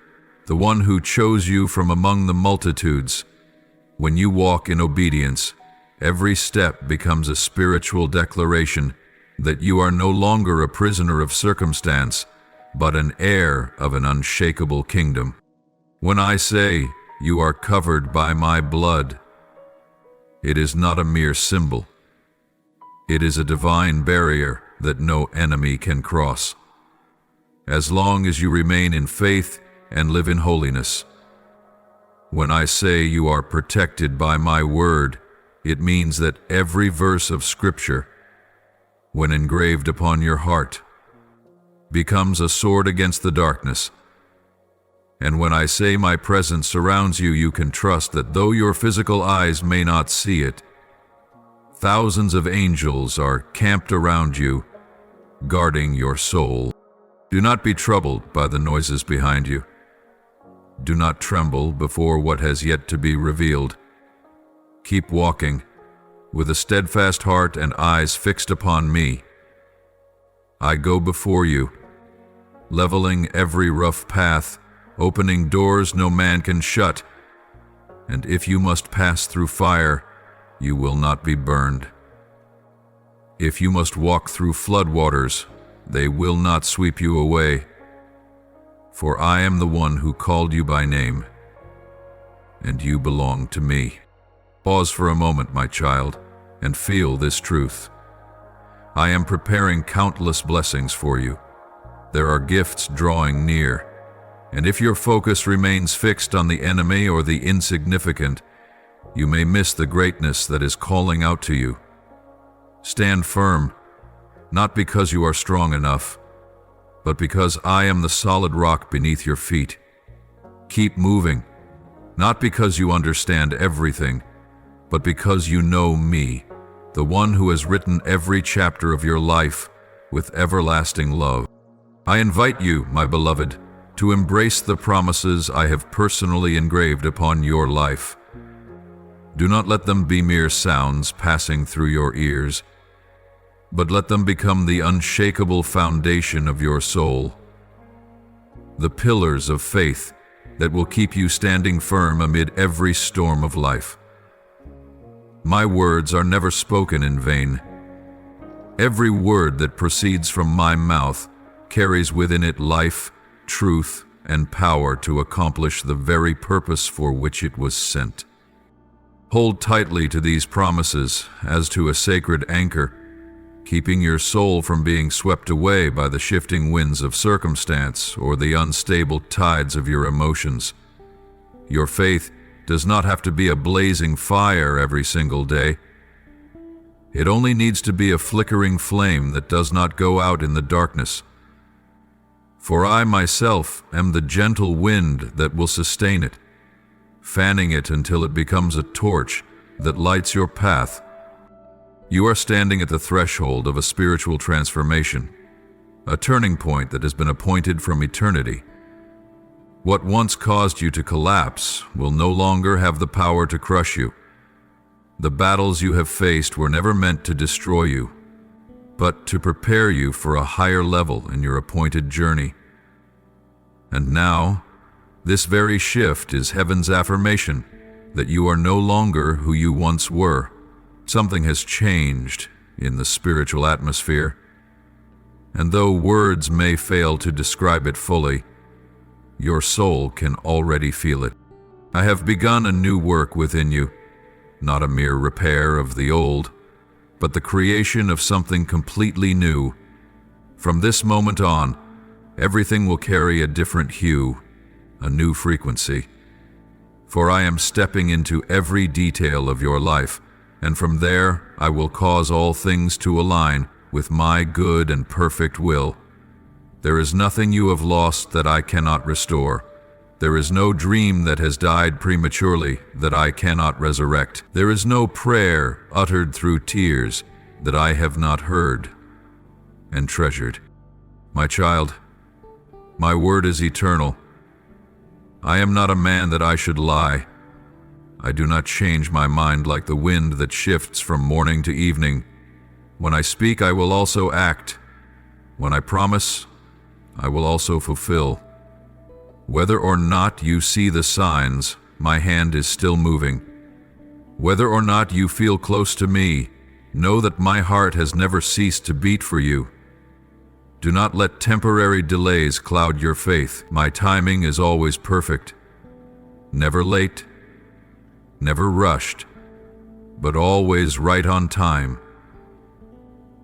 the one who chose you from among the multitudes. When you walk in obedience, every step becomes a spiritual declaration that you are no longer a prisoner of circumstance, but an heir of an unshakable kingdom. When I say, you are covered by my blood, it is not a mere symbol. It is a divine barrier that no enemy can cross. As long as you remain in faith and live in holiness. When I say you are protected by my word, it means that every verse of Scripture, when engraved upon your heart, becomes a sword against the darkness. And when I say my presence surrounds you, you can trust that though your physical eyes may not see it, thousands of angels are camped around you, guarding your soul. Do not be troubled by the noises behind you. Do not tremble before what has yet to be revealed. Keep walking, with a steadfast heart and eyes fixed upon me. I go before you, leveling every rough path, opening doors no man can shut, and if you must pass through fire, you will not be burned. If you must walk through floodwaters, they will not sweep you away. For I am the one who called you by name, and you belong to me. Pause for a moment, my child, and feel this truth. I am preparing countless blessings for you. There are gifts drawing near, and if your focus remains fixed on the enemy or the insignificant, you may miss the greatness that is calling out to you. Stand firm, not because you are strong enough, but because I am the solid rock beneath your feet. Keep moving, not because you understand everything, but because you know me, the one who has written every chapter of your life with everlasting love. I invite you, my beloved, to embrace the promises I have personally engraved upon your life. Do not let them be mere sounds passing through your ears, but let them become the unshakable foundation of your soul, the pillars of faith that will keep you standing firm amid every storm of life. My words are never spoken in vain. Every word that proceeds from my mouth carries within it life, truth, and power to accomplish the very purpose for which it was sent. Hold tightly to these promises as to a sacred anchor, keeping your soul from being swept away by the shifting winds of circumstance or the unstable tides of your emotions. Your faith does not have to be a blazing fire every single day. It only needs to be a flickering flame that does not go out in the darkness. For I myself am the gentle wind that will sustain it, fanning it until it becomes a torch that lights your path. You are standing at the threshold of a spiritual transformation, a turning point that has been appointed from eternity. What once caused you to collapse will no longer have the power to crush you. The battles you have faced were never meant to destroy you, but to prepare you for a higher level in your appointed journey. And now, this very shift is heaven's affirmation that you are no longer who you once were. Something has changed in the spiritual atmosphere, and though words may fail to describe it fully, your soul can already feel it. I have begun a new work within you, not a mere repair of the old, but the creation of something completely new. From this moment on, everything will carry a different hue, a new frequency. For I am stepping into every detail of your life, and from there I will cause all things to align with my good and perfect will. There is nothing you have lost that I cannot restore. There is no dream that has died prematurely that I cannot resurrect. There is no prayer uttered through tears that I have not heard and treasured. My child, my word is eternal. I am not a man that I should lie. I do not change my mind like the wind that shifts from morning to evening. When I speak, I will also act. When I promise, I will also fulfill. Whether or not you see the signs, my hand is still moving. Whether or not you feel close to me, know that my heart has never ceased to beat for you. Do not let temporary delays cloud your faith. My timing is always perfect. Never late, never rushed, but always right on time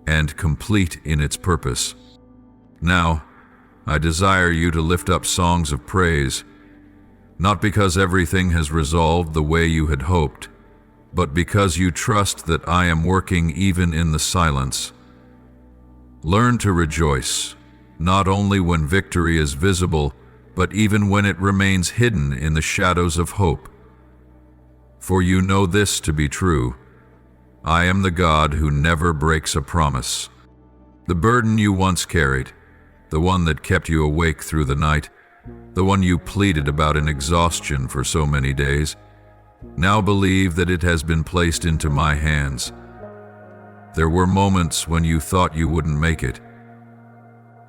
and complete in its purpose. Now, I desire you to lift up songs of praise, not because everything has resolved the way you had hoped, but because you trust that I am working even in the silence. Learn to rejoice, not only when victory is visible, but even when it remains hidden in the shadows of hope. For you know this to be true: I am the God who never breaks a promise. The burden you once carried, the one that kept you awake through the night, the one you pleaded about in exhaustion for so many days, now believe that it has been placed into my hands. There were moments when you thought you wouldn't make it,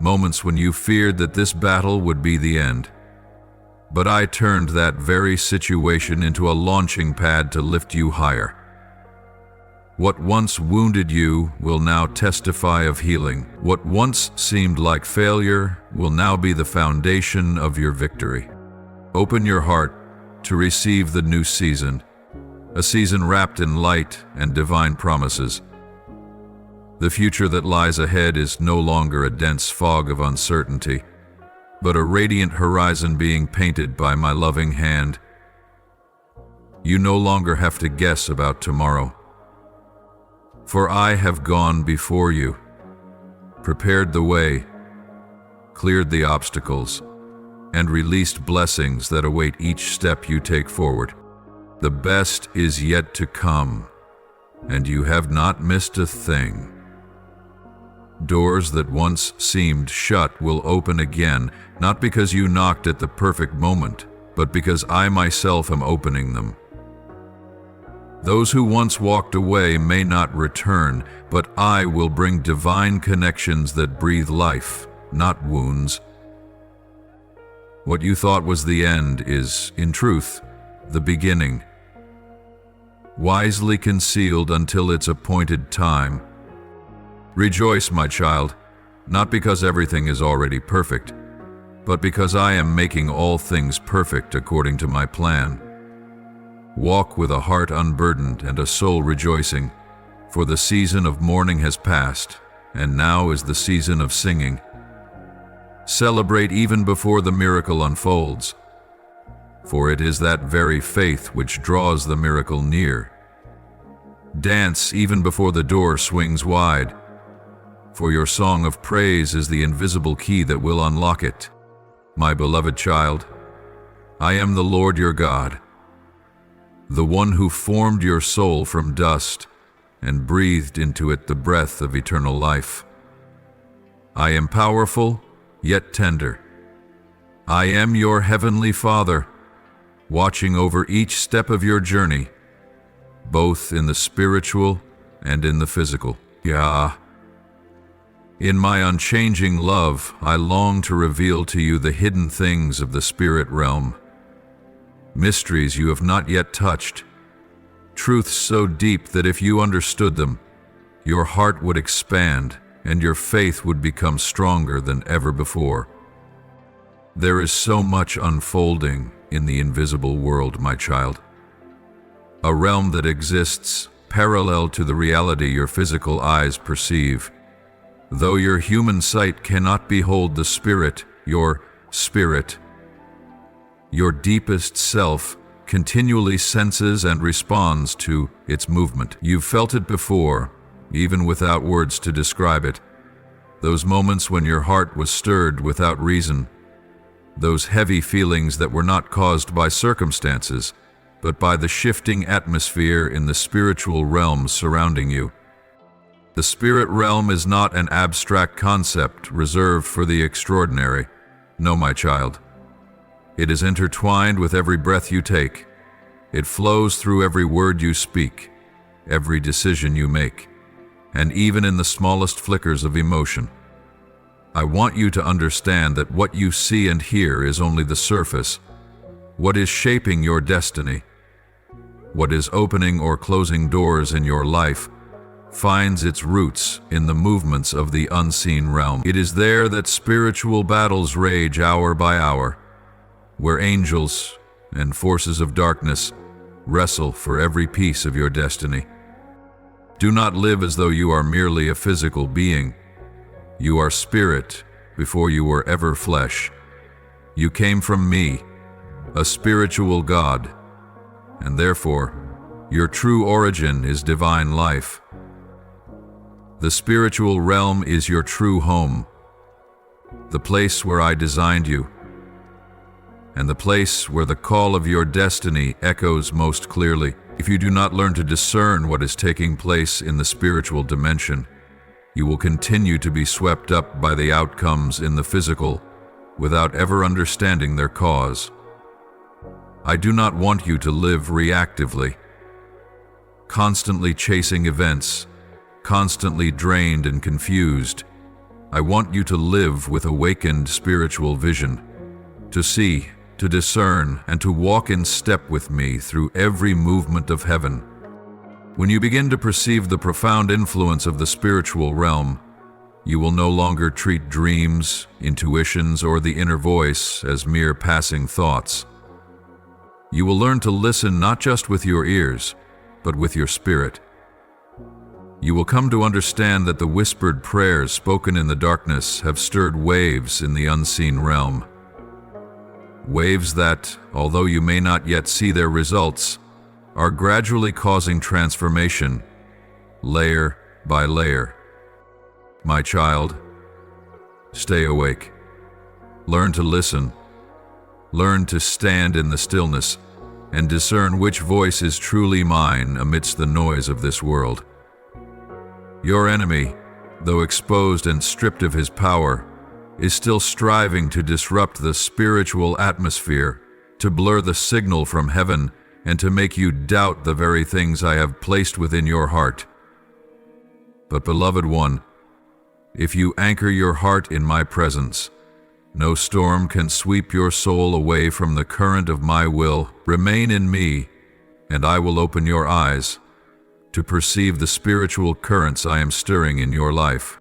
moments when you feared that this battle would be the end. But I turned that very situation into a launching pad to lift you higher. What once wounded you will now testify of healing. What once seemed like failure will now be the foundation of your victory. Open your heart to receive the new season, a season wrapped in light and divine promises. The future that lies ahead is no longer a dense fog of uncertainty, but a radiant horizon being painted by my loving hand. You no longer have to guess about tomorrow, for I have gone before you, prepared the way, cleared the obstacles, and released blessings that await each step you take forward. The best is yet to come, and you have not missed a thing. Doors that once seemed shut will open again, not because you knocked at the perfect moment, but because I myself am opening them. Those who once walked away may not return, but I will bring divine connections that breathe life, not wounds. What you thought was the end is, in truth, the beginning. Wisely concealed until its appointed time. Rejoice, my child, not because everything is already perfect, but because I am making all things perfect according to my plan. Walk with a heart unburdened and a soul rejoicing, for the season of mourning has passed, and now is the season of singing. Celebrate even before the miracle unfolds, for it is that very faith which draws the miracle near. Dance even before the door swings wide, for your song of praise is the invisible key that will unlock it. My beloved child, I am the Lord your God, the one who formed your soul from dust and breathed into it the breath of eternal life. I am powerful, yet tender. I am your heavenly Father, watching over each step of your journey, both in the spiritual and in the physical. Yah. In my unchanging love, I long to reveal to you the hidden things of the spirit realm, mysteries you have not yet touched, truths so deep that if you understood them, your heart would expand and your faith would become stronger than ever before. There is so much unfolding in the invisible world, my child, a realm that exists parallel to the reality your physical eyes perceive. Though your human sight cannot behold the spirit, your deepest self continually senses and responds to its movement. You've felt it before, even without words to describe it. Those moments when your heart was stirred without reason. Those heavy feelings that were not caused by circumstances, but by the shifting atmosphere in the spiritual realm surrounding you. The spirit realm is not an abstract concept reserved for the extraordinary. No, my child. It is intertwined with every breath you take. It flows through every word you speak, every decision you make, and even in the smallest flickers of emotion. I want you to understand that what you see and hear is only the surface. What is shaping your destiny, what is opening or closing doors in your life, finds its roots in the movements of the unseen realm. It is there that spiritual battles rage hour by hour, where angels and forces of darkness wrestle for every piece of your destiny. Do not live as though you are merely a physical being. You are spirit before you were ever flesh. You came from me, a spiritual God, and therefore your true origin is divine life. The spiritual realm is your true home, the place where I designed you, and the place where the call of your destiny echoes most clearly. If you do not learn to discern what is taking place in the spiritual dimension, you will continue to be swept up by the outcomes in the physical without ever understanding their cause. I do not want you to live reactively, constantly chasing events, constantly drained and confused. I want you to live with awakened spiritual vision, to see, to discern, and to walk in step with me through every movement of heaven. When you begin to perceive the profound influence of the spiritual realm, you will no longer treat dreams, intuitions, or the inner voice as mere passing thoughts. You will learn to listen not just with your ears, but with your spirit. You will come to understand that the whispered prayers spoken in the darkness have stirred waves in the unseen realm. Waves that, although you may not yet see their results, are gradually causing transformation, layer by layer. My child, stay awake. Learn to listen. Learn to stand in the stillness and discern which voice is truly mine amidst the noise of this world. Your enemy, though exposed and stripped of his power, is still striving to disrupt the spiritual atmosphere, to blur the signal from heaven, and to make you doubt the very things I have placed within your heart. But, beloved one, if you anchor your heart in my presence, no storm can sweep your soul away from the current of my will. Remain in me, and I will open your eyes, to perceive the spiritual currents I am stirring in your life.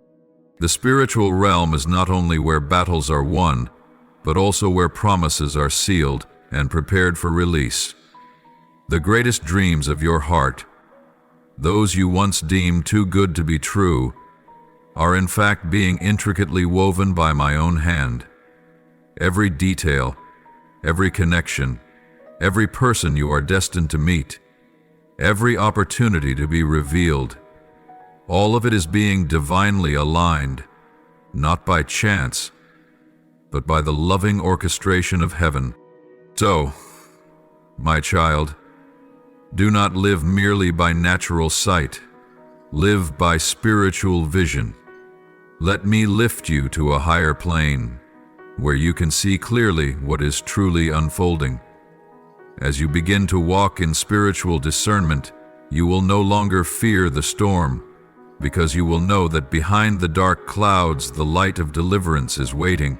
The spiritual realm is not only where battles are won, but also where promises are sealed and prepared for release. The greatest dreams of your heart, those you once deemed too good to be true, are in fact being intricately woven by my own hand. Every detail, every connection, every person you are destined to meet, every opportunity to be revealed, all of it is being divinely aligned, not by chance, but by the loving orchestration of heaven. So, my child, do not live merely by natural sight. Live by spiritual vision. Let me lift you to a higher plane, where you can see clearly what is truly unfolding. As you begin to walk in spiritual discernment, you will no longer fear the storm, because you will know that behind the dark clouds the light of deliverance is waiting.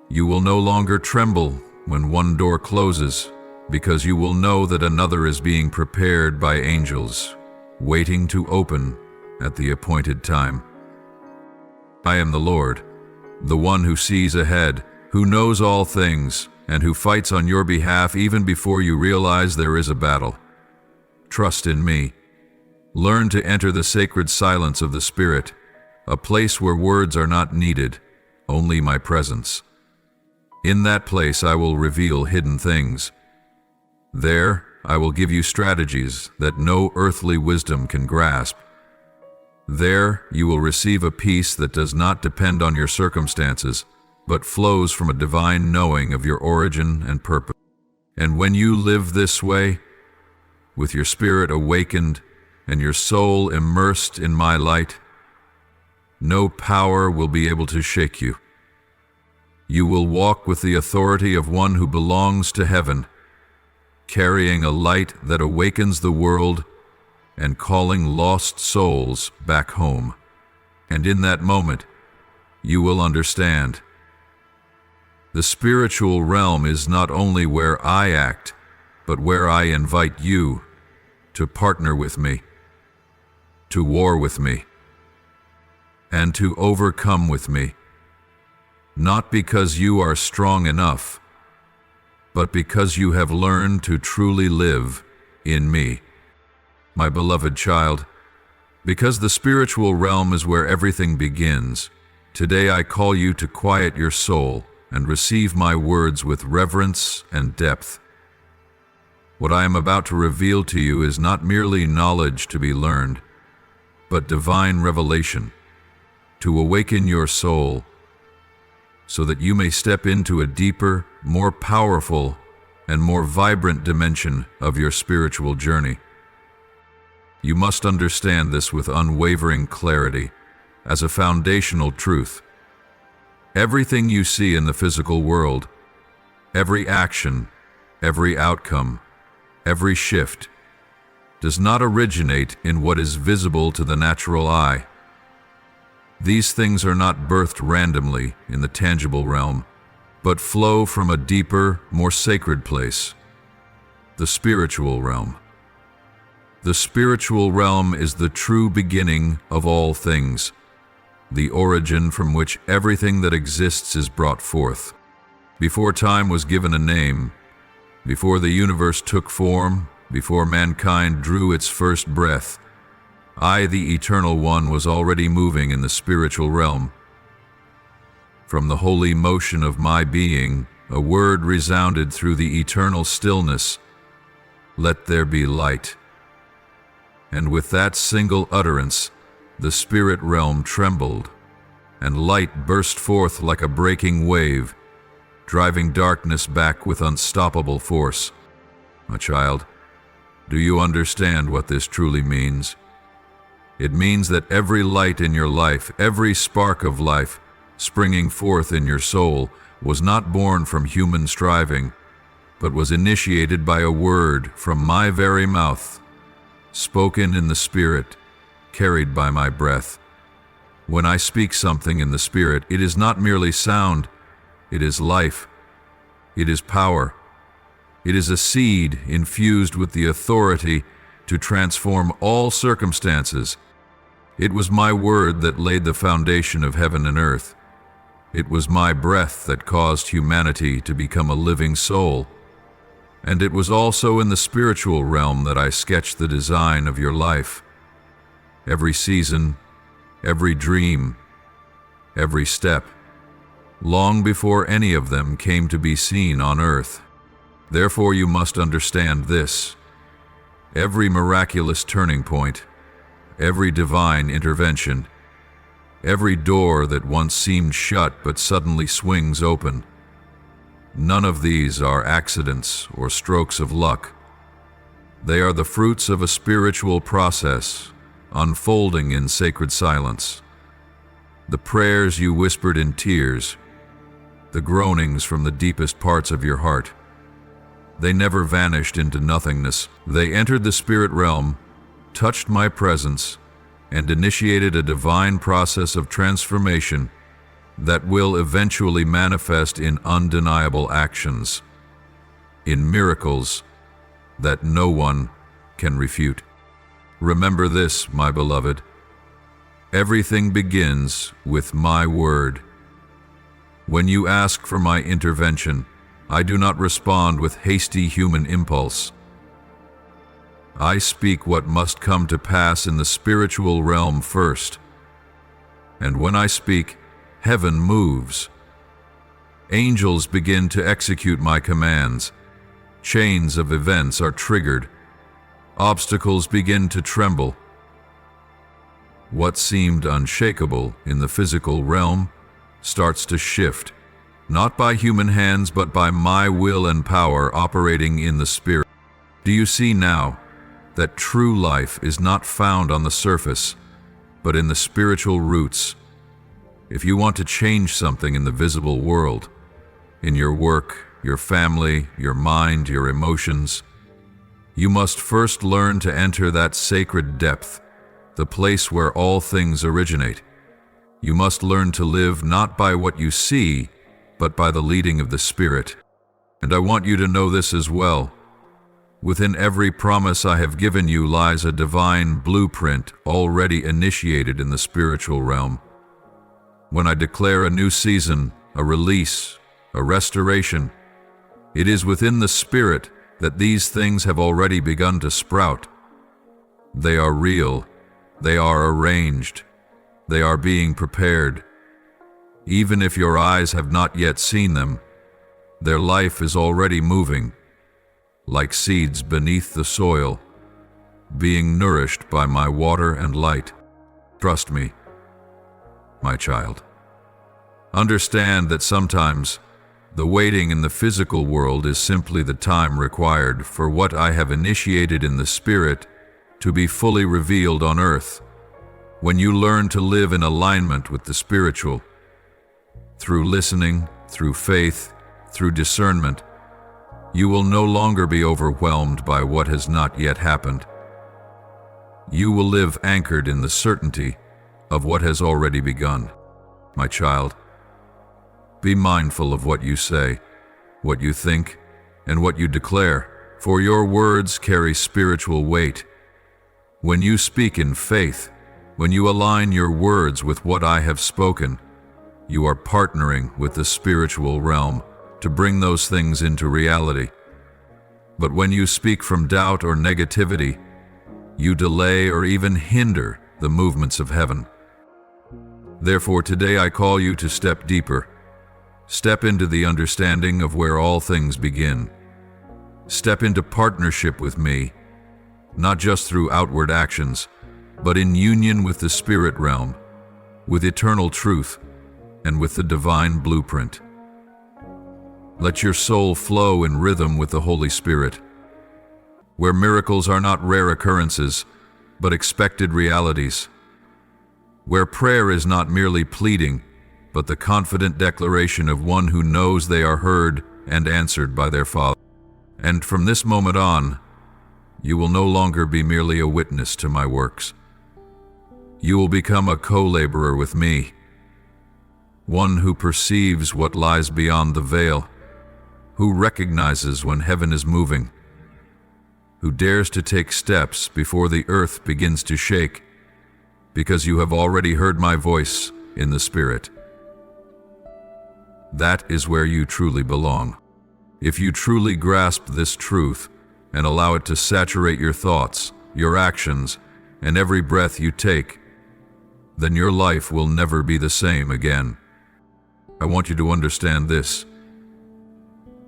You will no longer tremble when one door closes, because you will know that another is being prepared by angels, waiting to open at the appointed time. I am the Lord, the one who sees ahead, who knows all things, and who fights on your behalf even before you realize there is a battle. Trust in me. Learn to enter the sacred silence of the Spirit, a place where words are not needed, only my presence. In that place I will reveal hidden things. There, I will give you strategies that no earthly wisdom can grasp. There, you will receive a peace that does not depend on your circumstances, but flows from a divine knowing of your origin and purpose. And when you live this way, with your spirit awakened and your soul immersed in my light, no power will be able to shake you. You will walk with the authority of one who belongs to heaven, carrying a light that awakens the world and calling lost souls back home. And in that moment, you will understand. The spiritual realm is not only where I act, but where I invite you to partner with me, to war with me, and to overcome with me. Not because you are strong enough, but because you have learned to truly live in me. My beloved child, because the spiritual realm is where everything begins, today I call you to quiet your soul and receive my words with reverence and depth. What I am about to reveal to you is not merely knowledge to be learned, but divine revelation to awaken your soul so that you may step into a deeper, more powerful, and more vibrant dimension of your spiritual journey. You must understand this with unwavering clarity as a foundational truth. Everything you see in the physical world, every action, every outcome, every shift, does not originate in what is visible to the natural eye. These things are not birthed randomly in the tangible realm, but flow from a deeper, more sacred place, the spiritual realm. The spiritual realm is the true beginning of all things, the origin from which everything that exists is brought forth. Before time was given a name, before the universe took form, before mankind drew its first breath, I, the Eternal One, was already moving in the spiritual realm. From the holy motion of my being, a word resounded through the eternal stillness, "Let there be light." And with that single utterance, the spirit realm trembled, and light burst forth like a breaking wave, driving darkness back with unstoppable force. My child, do you understand what this truly means? It means that every light in your life, every spark of life, springing forth in your soul, was not born from human striving, but was initiated by a word from my very mouth, spoken in the Spirit, carried by my breath. When I speak something in the Spirit, it is not merely sound, it is life, it is power, it is a seed infused with the authority to transform all circumstances. It was my word that laid the foundation of heaven and earth. It was my breath that caused humanity to become a living soul. And it was also in the spiritual realm that I sketched the design of your life. Every season, every dream, every step, long before any of them came to be seen on earth. Therefore you must understand this. Every miraculous turning point, every divine intervention, every door that once seemed shut but suddenly swings open, none of these are accidents or strokes of luck. They are the fruits of a spiritual process, unfolding in sacred silence. The prayers you whispered in tears, the groanings from the deepest parts of your heart, they never vanished into nothingness. They entered the spirit realm, touched my presence, and initiated a divine process of transformation that will eventually manifest in undeniable actions, in miracles that no one can refute. Remember this, my beloved. Everything begins with my word. When you ask for my intervention, I do not respond with hasty human impulse. I speak what must come to pass in the spiritual realm first. And when I speak, heaven moves. Angels begin to execute my commands. Chains of events are triggered. Obstacles begin to tremble. What seemed unshakable in the physical realm starts to shift, not by human hands, but by my will and power operating in the spirit. Do you see now that true life is not found on the surface, but in the spiritual roots? If you want to change something in the visible world, in your work, your family, your mind, your emotions, you must first learn to enter that sacred depth, the place where all things originate. You must learn to live not by what you see, but by the leading of the Spirit. And I want you to know this as well. Within every promise I have given you lies a divine blueprint already initiated in the spiritual realm. When I declare a new season, a release, a restoration, it is within the Spirit that these things have already begun to sprout. They are real, they are arranged, they are being prepared. Even if your eyes have not yet seen them, their life is already moving, like seeds beneath the soil, being nourished by my water and light. Trust me, my child. Understand that sometimes the waiting in the physical world is simply the time required for what I have initiated in the Spirit to be fully revealed on earth. When you learn to live in alignment with the spiritual, through listening, through faith, through discernment, you will no longer be overwhelmed by what has not yet happened. You will live anchored in the certainty of what has already begun. My child, be mindful of what you say, what you think, and what you declare, for your words carry spiritual weight. When you speak in faith, when you align your words with what I have spoken, you are partnering with the spiritual realm to bring those things into reality. But when you speak from doubt or negativity, you delay or even hinder the movements of heaven. Therefore, today I call you to step deeper. Step into the understanding of where all things begin. Step into partnership with me, not just through outward actions, but in union with the spirit realm, with eternal truth, and with the divine blueprint. Let your soul flow in rhythm with the Holy Spirit, where miracles are not rare occurrences, but expected realities, where prayer is not merely pleading, but the confident declaration of one who knows they are heard and answered by their Father. And from this moment on, you will no longer be merely a witness to my works. You will become a co-laborer with me, one who perceives what lies beyond the veil, who recognizes when heaven is moving, who dares to take steps before the earth begins to shake, because you have already heard my voice in the Spirit. That is where you truly belong. If you truly grasp this truth and allow it to saturate your thoughts, your actions, and every breath you take, then your life will never be the same again. I want you to understand this.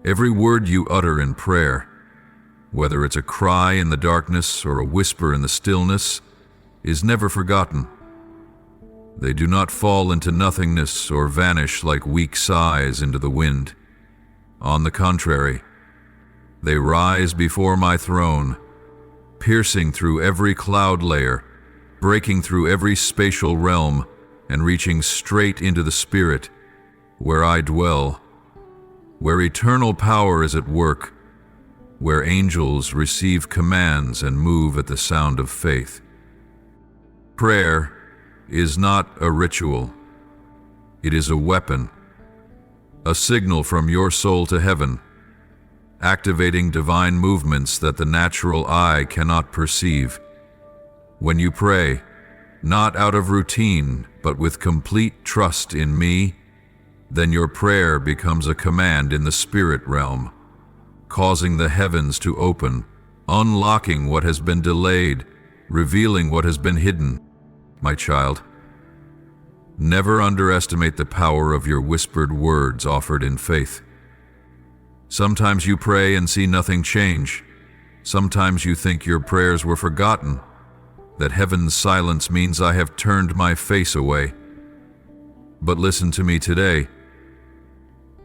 Every word you utter in prayer, whether it's a cry in the darkness or a whisper in the stillness, is never forgotten. They do not fall into nothingness or vanish like weak sighs into the wind. On the contrary, they rise before my throne, piercing through every cloud layer, breaking through every spatial realm, and reaching straight into the Spirit, where I dwell, where eternal power is at work, where angels receive commands and move at the sound of faith. Prayer is not a ritual. It is a weapon, a signal from your soul to heaven, activating divine movements that the natural eye cannot perceive. When you pray, not out of routine, but with complete trust in me, then your prayer becomes a command in the spirit realm, causing the heavens to open, unlocking what has been delayed, revealing what has been hidden. My child, never underestimate the power of your whispered words offered in faith. Sometimes you pray and see nothing change. Sometimes you think your prayers were forgotten, that heaven's silence means I have turned my face away. But listen to me today.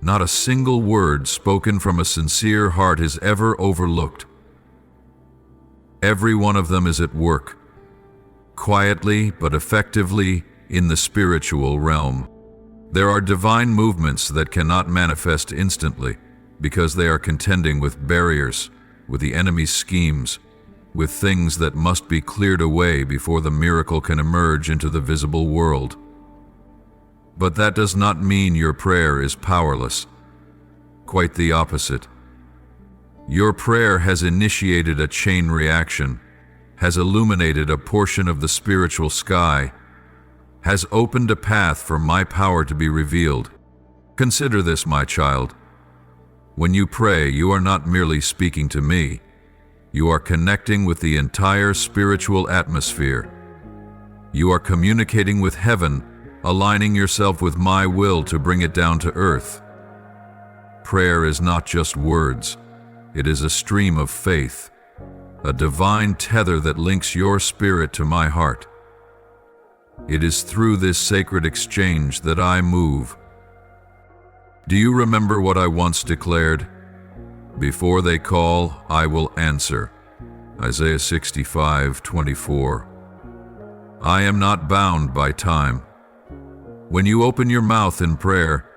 Not a single word spoken from a sincere heart is ever overlooked. Every one of them is at work, quietly but effectively in the spiritual realm. There are divine movements that cannot manifest instantly because they are contending with barriers, with the enemy's schemes, with things that must be cleared away before the miracle can emerge into the visible world. But that does not mean your prayer is powerless. Quite the opposite. Your prayer has initiated a chain reaction, has illuminated a portion of the spiritual sky, has opened a path for my power to be revealed. Consider this, my child. When you pray, you are not merely speaking to me. You are connecting with the entire spiritual atmosphere. You are communicating with heaven, aligning yourself with my will to bring it down to earth. Prayer is not just words. It is a stream of faith, a divine tether that links your spirit to my heart. It is through this sacred exchange that I move. Do you remember what I once declared? Before they call, I will answer. Isaiah 65:24. I am not bound by time. When you open your mouth in prayer,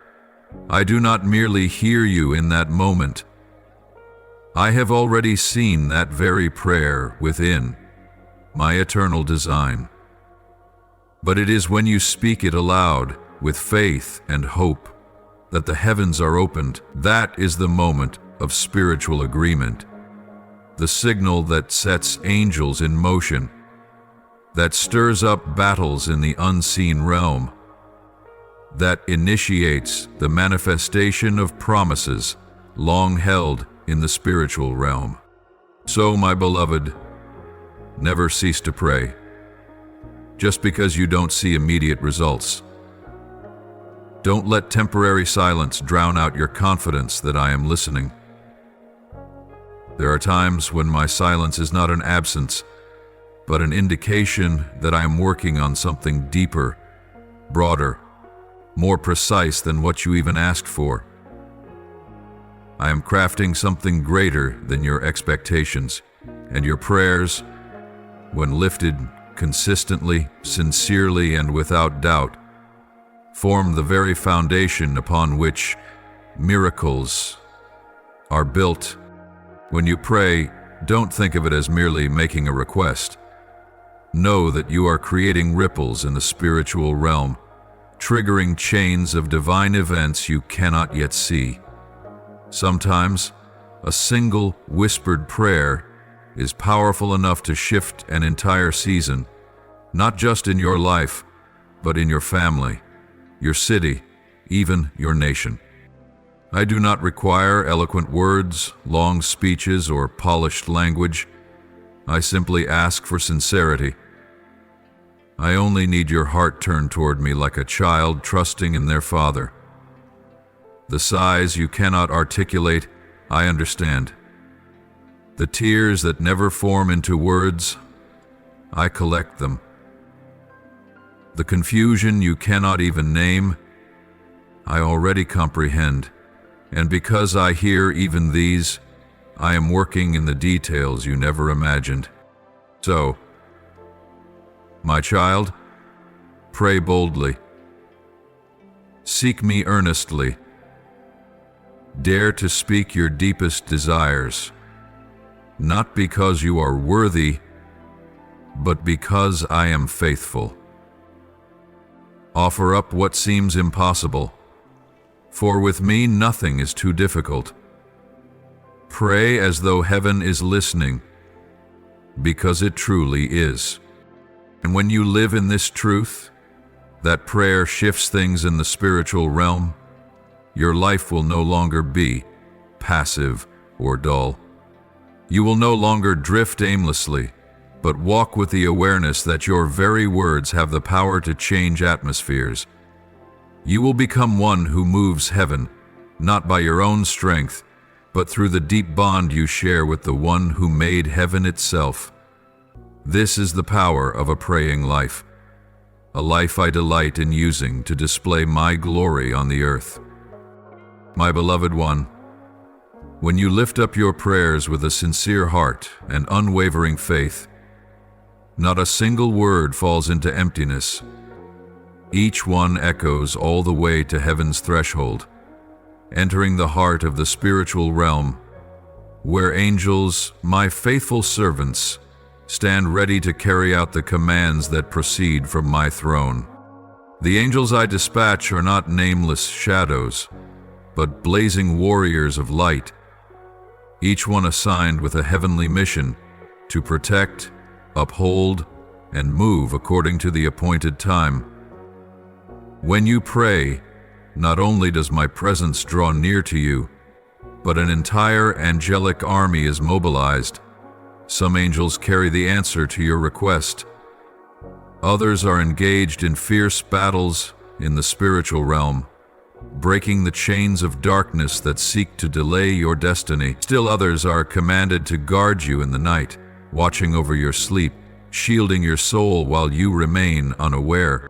I do not merely hear you in that moment. I have already seen that very prayer within my eternal design. But it is when you speak it aloud, with faith and hope, that the heavens are opened. That is the moment of spiritual agreement, the signal that sets angels in motion, that stirs up battles in the unseen realm, that initiates the manifestation of promises long held in the spiritual realm. So, my beloved, never cease to pray, just because you don't see immediate results. Don't let temporary silence drown out your confidence that I am listening. There are times when my silence is not an absence, but an indication that I am working on something deeper, broader, more precise than what you even asked for. I am crafting something greater than your expectations, and your prayers, when lifted consistently, sincerely, and without doubt, form the very foundation upon which miracles are built. When you pray, don't think of it as merely making a request. Know that you are creating ripples in the spiritual realm, triggering chains of divine events you cannot yet see. Sometimes, a single whispered prayer is powerful enough to shift an entire season, not just in your life, but in your family, your city, even your nation. I do not require eloquent words, long speeches, or polished language. I simply ask for sincerity. I only need your heart turned toward me like a child trusting in their father. The sighs you cannot articulate, I understand. The tears that never form into words, I collect them. The confusion you cannot even name, I already comprehend. And because I hear even these, I am working in the details you never imagined. So, my child, pray boldly. Seek me earnestly. Dare to speak your deepest desires, not because you are worthy, but because I am faithful. Offer up what seems impossible, for with me nothing is too difficult. Pray as though heaven is listening, because it truly is. And when you live in this truth, that prayer shifts things in the spiritual realm, your life will no longer be passive or dull. You will no longer drift aimlessly, but walk with the awareness that your very words have the power to change atmospheres. You will become one who moves heaven, not by your own strength, but through the deep bond you share with the one who made heaven itself. This is the power of a praying life, a life I delight in using to display my glory on the earth. My beloved one, when you lift up your prayers with a sincere heart and unwavering faith, not a single word falls into emptiness. Each one echoes all the way to heaven's threshold, entering the heart of the spiritual realm, where angels, my faithful servants, stand ready to carry out the commands that proceed from my throne. The angels I dispatch are not nameless shadows, but blazing warriors of light, each one assigned with a heavenly mission to protect, uphold, and move according to the appointed time. When you pray, not only does my presence draw near to you, but an entire angelic army is mobilized. Some angels carry the answer to your request. Others are engaged in fierce battles in the spiritual realm, breaking the chains of darkness that seek to delay your destiny. Still others are commanded to guard you in the night, watching over your sleep, shielding your soul while you remain unaware.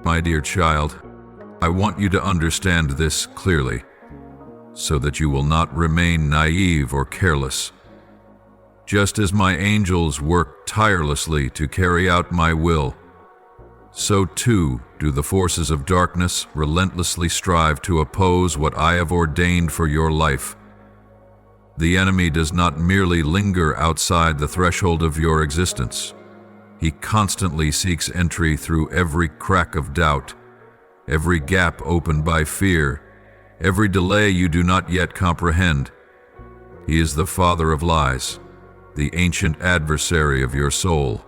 My dear child, I want you to understand this clearly, so that you will not remain naive or careless. Just as my angels work tirelessly to carry out my will, so too do the forces of darkness relentlessly strive to oppose what I have ordained for your life. The enemy does not merely linger outside the threshold of your existence. He constantly seeks entry through every crack of doubt, every gap opened by fear, every delay you do not yet comprehend. He is the father of lies, the ancient adversary of your soul,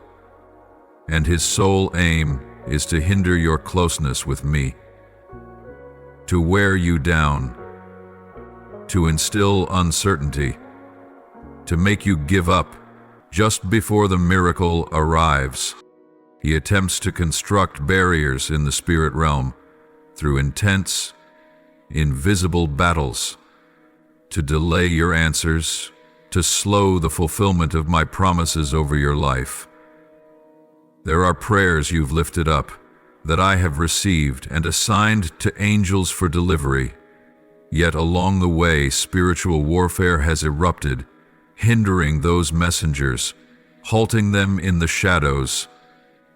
and his sole aim is to hinder your closeness with me, to wear you down, to instill uncertainty, to make you give up just before the miracle arrives. He attempts to construct barriers in the spirit realm through intense, invisible battles, to delay your answers, to slow the fulfillment of my promises over your life. There are prayers you've lifted up that I have received and assigned to angels for delivery. Yet along the way, spiritual warfare has erupted, hindering those messengers, halting them in the shadows,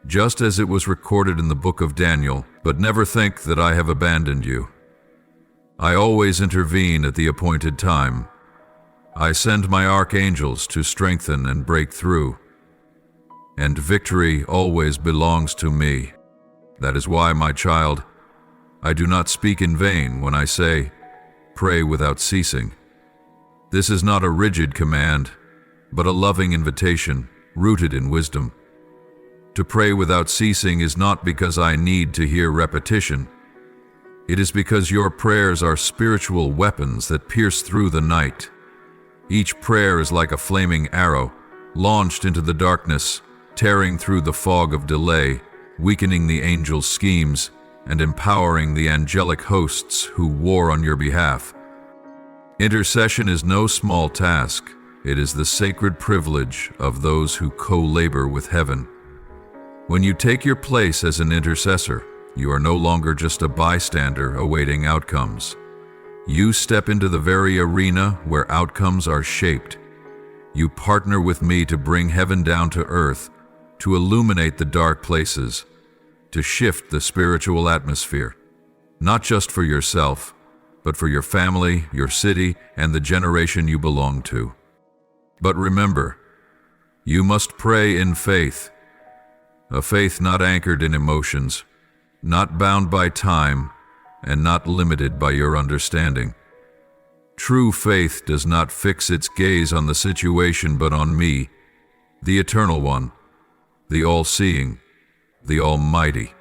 just as it was recorded in the book of Daniel. But never think that I have abandoned you. I always intervene at the appointed time. I send my archangels to strengthen and break through, and victory always belongs to me. That is why, my child, I do not speak in vain when I say, pray without ceasing. This is not a rigid command, but a loving invitation rooted in wisdom. To pray without ceasing is not because I need to hear repetition. It is because your prayers are spiritual weapons that pierce through the night. Each prayer is like a flaming arrow, launched into the darkness, tearing through the fog of delay, weakening the angels' schemes, and empowering the angelic hosts who war on your behalf. Intercession is no small task. It is the sacred privilege of those who co-labor with heaven. When you take your place as an intercessor, you are no longer just a bystander awaiting outcomes. You step into the very arena where outcomes are shaped. You partner with me to bring heaven down to earth, to illuminate the dark places, to shift the spiritual atmosphere, not just for yourself, but for your family, your city, and the generation you belong to. But remember, you must pray in faith, a faith not anchored in emotions, not bound by time, and not limited by your understanding. True faith does not fix its gaze on the situation but on me, the Eternal One, the All-Seeing, the Almighty.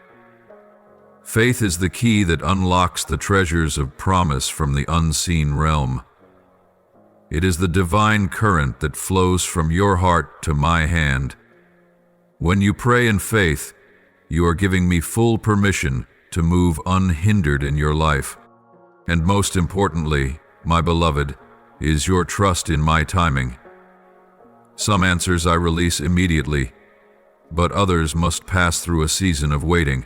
Faith is the key that unlocks the treasures of promise from the unseen realm. It is the divine current that flows from your heart to my hand. When you pray in faith, you are giving me full permission to move unhindered in your life. And most importantly, my beloved, is your trust in my timing. Some answers I release immediately, but others must pass through a season of waiting.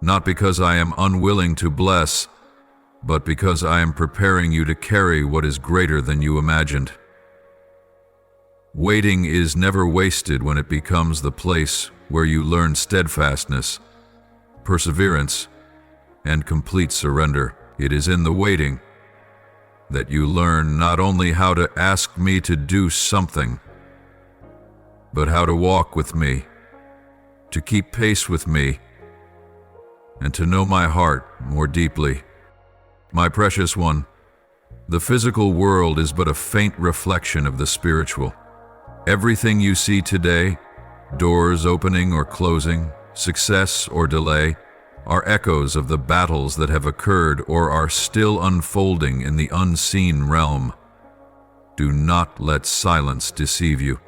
Not because I am unwilling to bless, but because I am preparing you to carry what is greater than you imagined. Waiting is never wasted when it becomes the place where you learn steadfastness, perseverance, and complete surrender. It is in the waiting that you learn not only how to ask me to do something, but how to walk with me, to keep pace with me, and to know my heart more deeply. My precious one, the physical world is but a faint reflection of the spiritual. Everything you see today, doors opening or closing, success or delay, are echoes of the battles that have occurred or are still unfolding in the unseen realm. Do not let silence deceive you.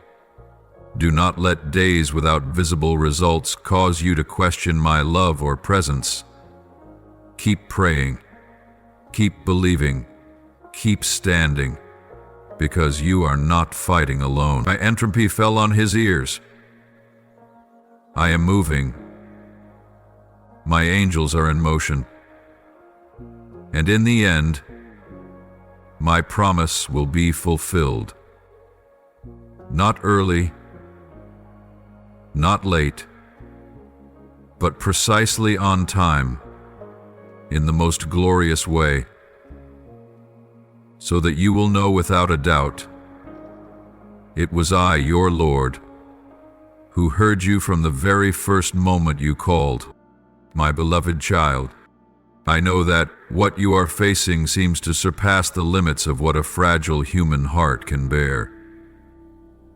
Do not let days without visible results cause you to question my love or presence. Keep praying, keep believing, keep standing, because you are not fighting alone. My entropy fell on his ears. I am moving. My angels are in motion. And in the end, my promise will be fulfilled. Not early, not late, but precisely on time, in the most glorious way, so that you will know without a doubt, it was I, your Lord, who heard you from the very first moment you called. My beloved child, I know that what you are facing seems to surpass the limits of what a fragile human heart can bear.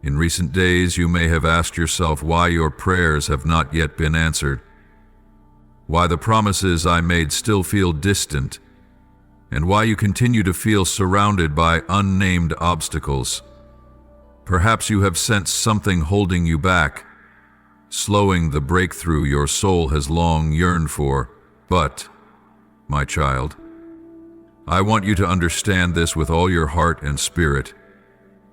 In recent days, you may have asked yourself why your prayers have not yet been answered, why the promises I made still feel distant, and why you continue to feel surrounded by unnamed obstacles. Perhaps you have sensed something holding you back, slowing the breakthrough your soul has long yearned for. But, my child, I want you to understand this with all your heart and spirit.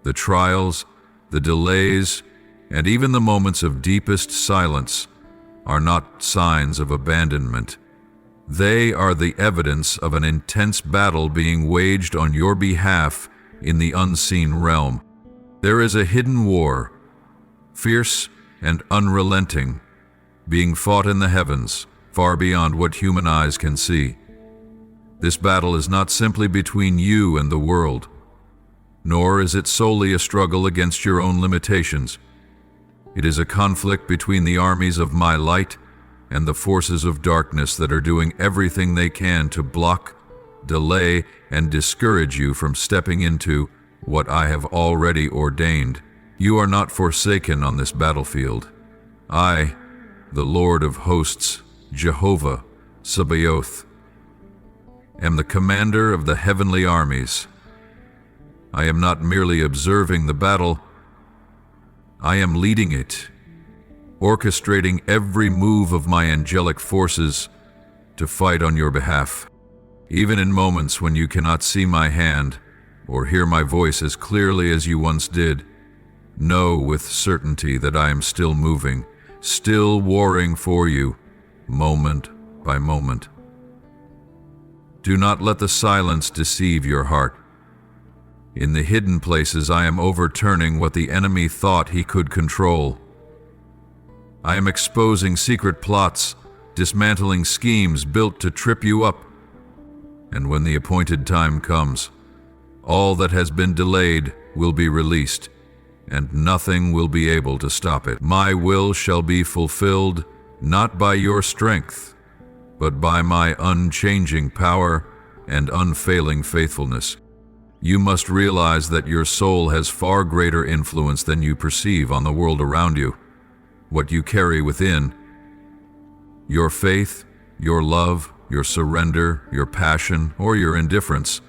The trials, the delays, and even the moments of deepest silence are not signs of abandonment. They are the evidence of an intense battle being waged on your behalf in the unseen realm. There is a hidden war, fierce and unrelenting, being fought in the heavens, far beyond what human eyes can see. This battle is not simply between you and the world, nor is it solely a struggle against your own limitations. It is a conflict between the armies of my light and the forces of darkness that are doing everything they can to block, delay, and discourage you from stepping into what I have already ordained. You are not forsaken on this battlefield. I, the Lord of hosts, Jehovah, Sabaoth, am the commander of the heavenly armies. I am not merely observing the battle, I am leading it, orchestrating every move of my angelic forces to fight on your behalf. Even in moments when you cannot see my hand or hear my voice as clearly as you once did, know with certainty that I am still moving, still warring for you, moment by moment. Do not let the silence deceive your heart. In the hidden places, I am overturning what the enemy thought he could control. I am exposing secret plots, dismantling schemes built to trip you up. And when the appointed time comes, all that has been delayed will be released, and nothing will be able to stop it. My will shall be fulfilled, not by your strength, but by my unchanging power and unfailing faithfulness. You must realize that your soul has far greater influence than you perceive on the world around you. What you carry within, your faith, your love, your surrender, your passion, or your indifference,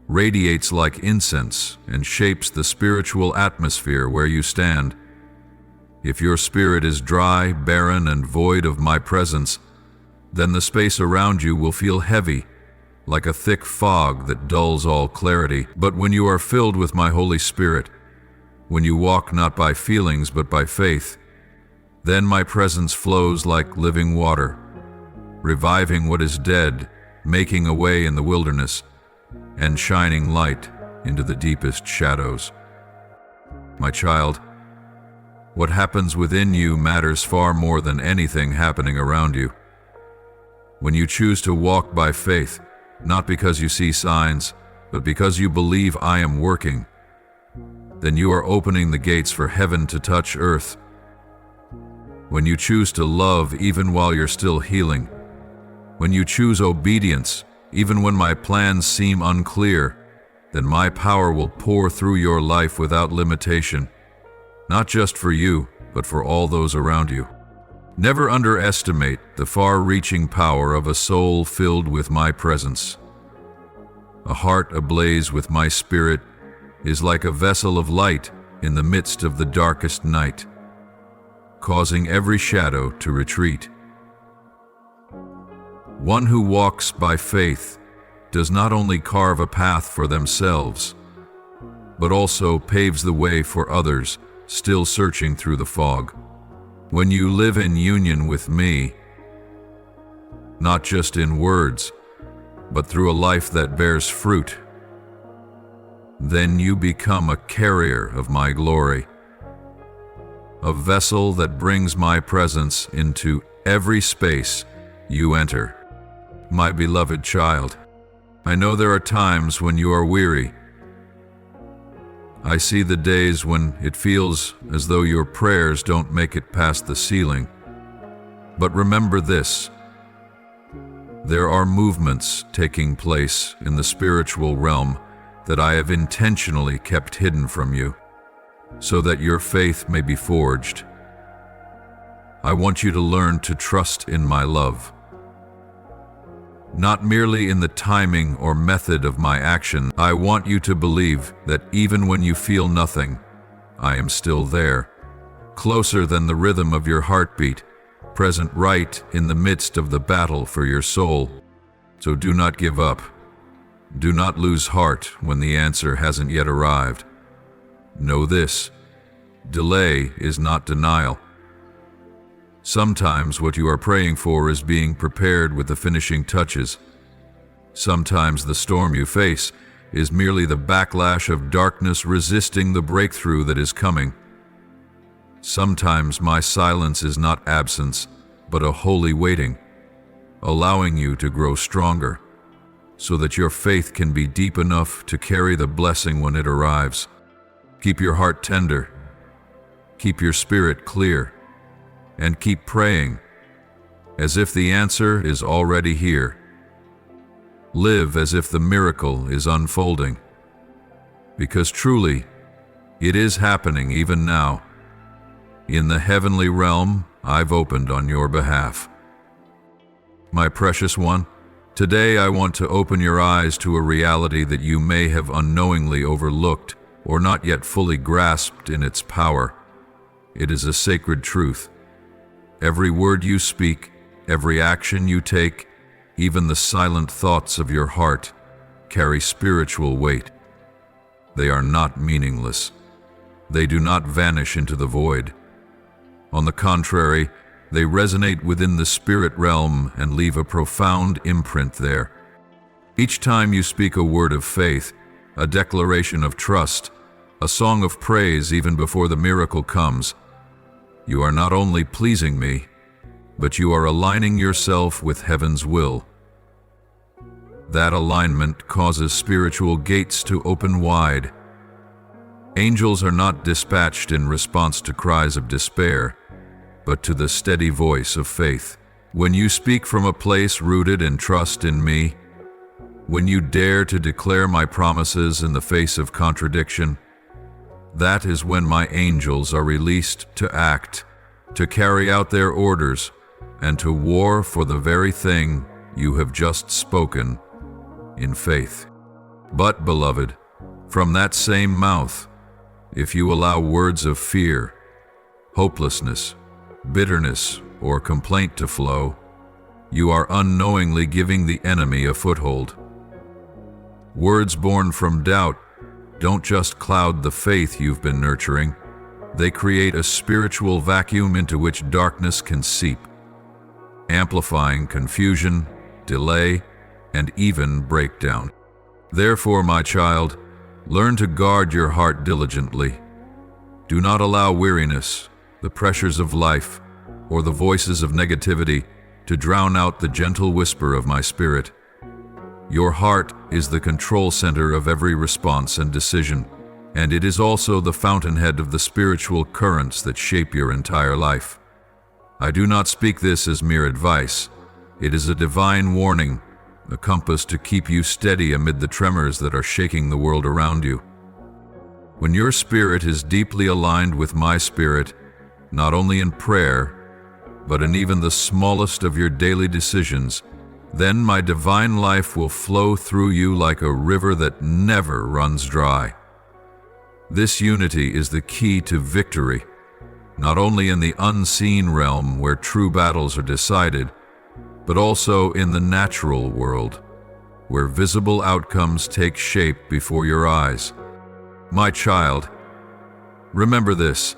radiates like incense and shapes the spiritual atmosphere where you stand. If your spirit is dry, barren, and void of my presence, then the space around you will feel heavy, like a thick fog that dulls all clarity. But when you are filled with my Holy Spirit, when you walk not by feelings but by faith, then my presence flows like living water, reviving what is dead, making a way in the wilderness, and shining light into the deepest shadows. My child, what happens within you matters far more than anything happening around you. When you choose to walk by faith, not because you see signs, but because you believe I am working, then you are opening the gates for heaven to touch earth. When you choose to love even while you're still healing, when you choose obedience even when my plans seem unclear, then my power will pour through your life without limitation, not just for you, but for all those around you. Never underestimate the far-reaching power of a soul filled with my presence. A heart ablaze with my spirit is like a vessel of light in the midst of the darkest night, causing every shadow to retreat. One who walks by faith does not only carve a path for themselves, but also paves the way for others still searching through the fog. When you live in union with me, not just in words, but through a life that bears fruit, then you become a carrier of my glory, a vessel that brings my presence into every space you enter. My beloved child, I know there are times when you are weary. I see the days when it feels as though your prayers don't make it past the ceiling. But remember this: there are movements taking place in the spiritual realm that I have intentionally kept hidden from you, so that your faith may be forged. I want you to learn to trust in my love, not merely in the timing or method of my action. I want you to believe that even when you feel nothing, I am still there, closer than the rhythm of your heartbeat, present right in the midst of the battle for your soul. So do not give up. Do not lose heart when the answer hasn't yet arrived. Know this: delay is not denial. Sometimes what you are praying for is being prepared with the finishing touches. Sometimes the storm you face is merely the backlash of darkness resisting the breakthrough that is coming. Sometimes my silence is not absence, but a holy waiting, allowing you to grow stronger, so that your faith can be deep enough to carry the blessing when it arrives. Keep your heart tender, keep your spirit clear, and keep praying as if the answer is already here. Live as if the miracle is unfolding, because truly, it is happening even now. In the heavenly realm, I've opened on your behalf. My precious one, today I want to open your eyes to a reality that you may have unknowingly overlooked or not yet fully grasped in its power. It is a sacred truth. Every word you speak, every action you take, even the silent thoughts of your heart, carry spiritual weight. They are not meaningless. They do not vanish into the void. On the contrary, they resonate within the spirit realm and leave a profound imprint there. Each time you speak a word of faith, a declaration of trust, a song of praise even before the miracle comes, you are not only pleasing me, but you are aligning yourself with heaven's will. That alignment causes spiritual gates to open wide. Angels are not dispatched in response to cries of despair, but to the steady voice of faith. When you speak from a place rooted in trust in me, when you dare to declare my promises in the face of contradiction, that is when my angels are released to act, to carry out their orders, and to war for the very thing you have just spoken in faith. But, beloved, from that same mouth, if you allow words of fear, hopelessness, bitterness, or complaint to flow, you are unknowingly giving the enemy a foothold. Words born from doubt don't just cloud the faith you've been nurturing, they create a spiritual vacuum into which darkness can seep, amplifying confusion, delay, and even breakdown. Therefore, my child, learn to guard your heart diligently. Do not allow weariness, the pressures of life, or the voices of negativity to drown out the gentle whisper of my spirit. Your heart is the control center of every response and decision, and it is also the fountainhead of the spiritual currents that shape your entire life. I do not speak this as mere advice. It is a divine warning, a compass to keep you steady amid the tremors that are shaking the world around you. When your spirit is deeply aligned with my spirit, not only in prayer, but in even the smallest of your daily decisions, then my divine life will flow through you like a river that never runs dry. This unity is the key to victory, not only in the unseen realm where true battles are decided, but also in the natural world, where visible outcomes take shape before your eyes. My child, remember this: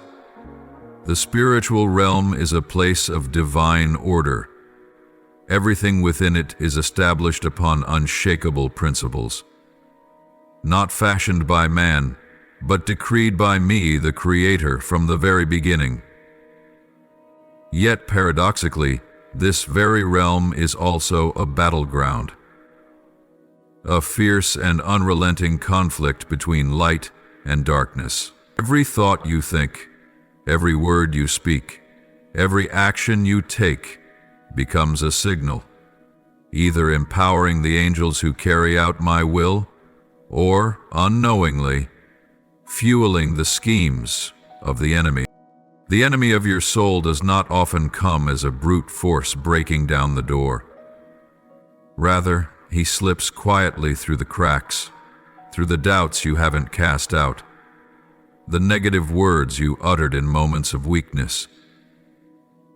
the spiritual realm is a place of divine order. Everything within it is established upon unshakable principles, not fashioned by man, but decreed by me, the Creator, from the very beginning. Yet, paradoxically, this very realm is also a battleground, a fierce and unrelenting conflict between light and darkness. Every thought you think, every word you speak, every action you take becomes a signal, either empowering the angels who carry out my will, or, unknowingly, fueling the schemes of the enemy. The enemy of your soul does not often come as a brute force breaking down the door. Rather, he slips quietly through the cracks, through the doubts you haven't cast out, the negative words you uttered in moments of weakness,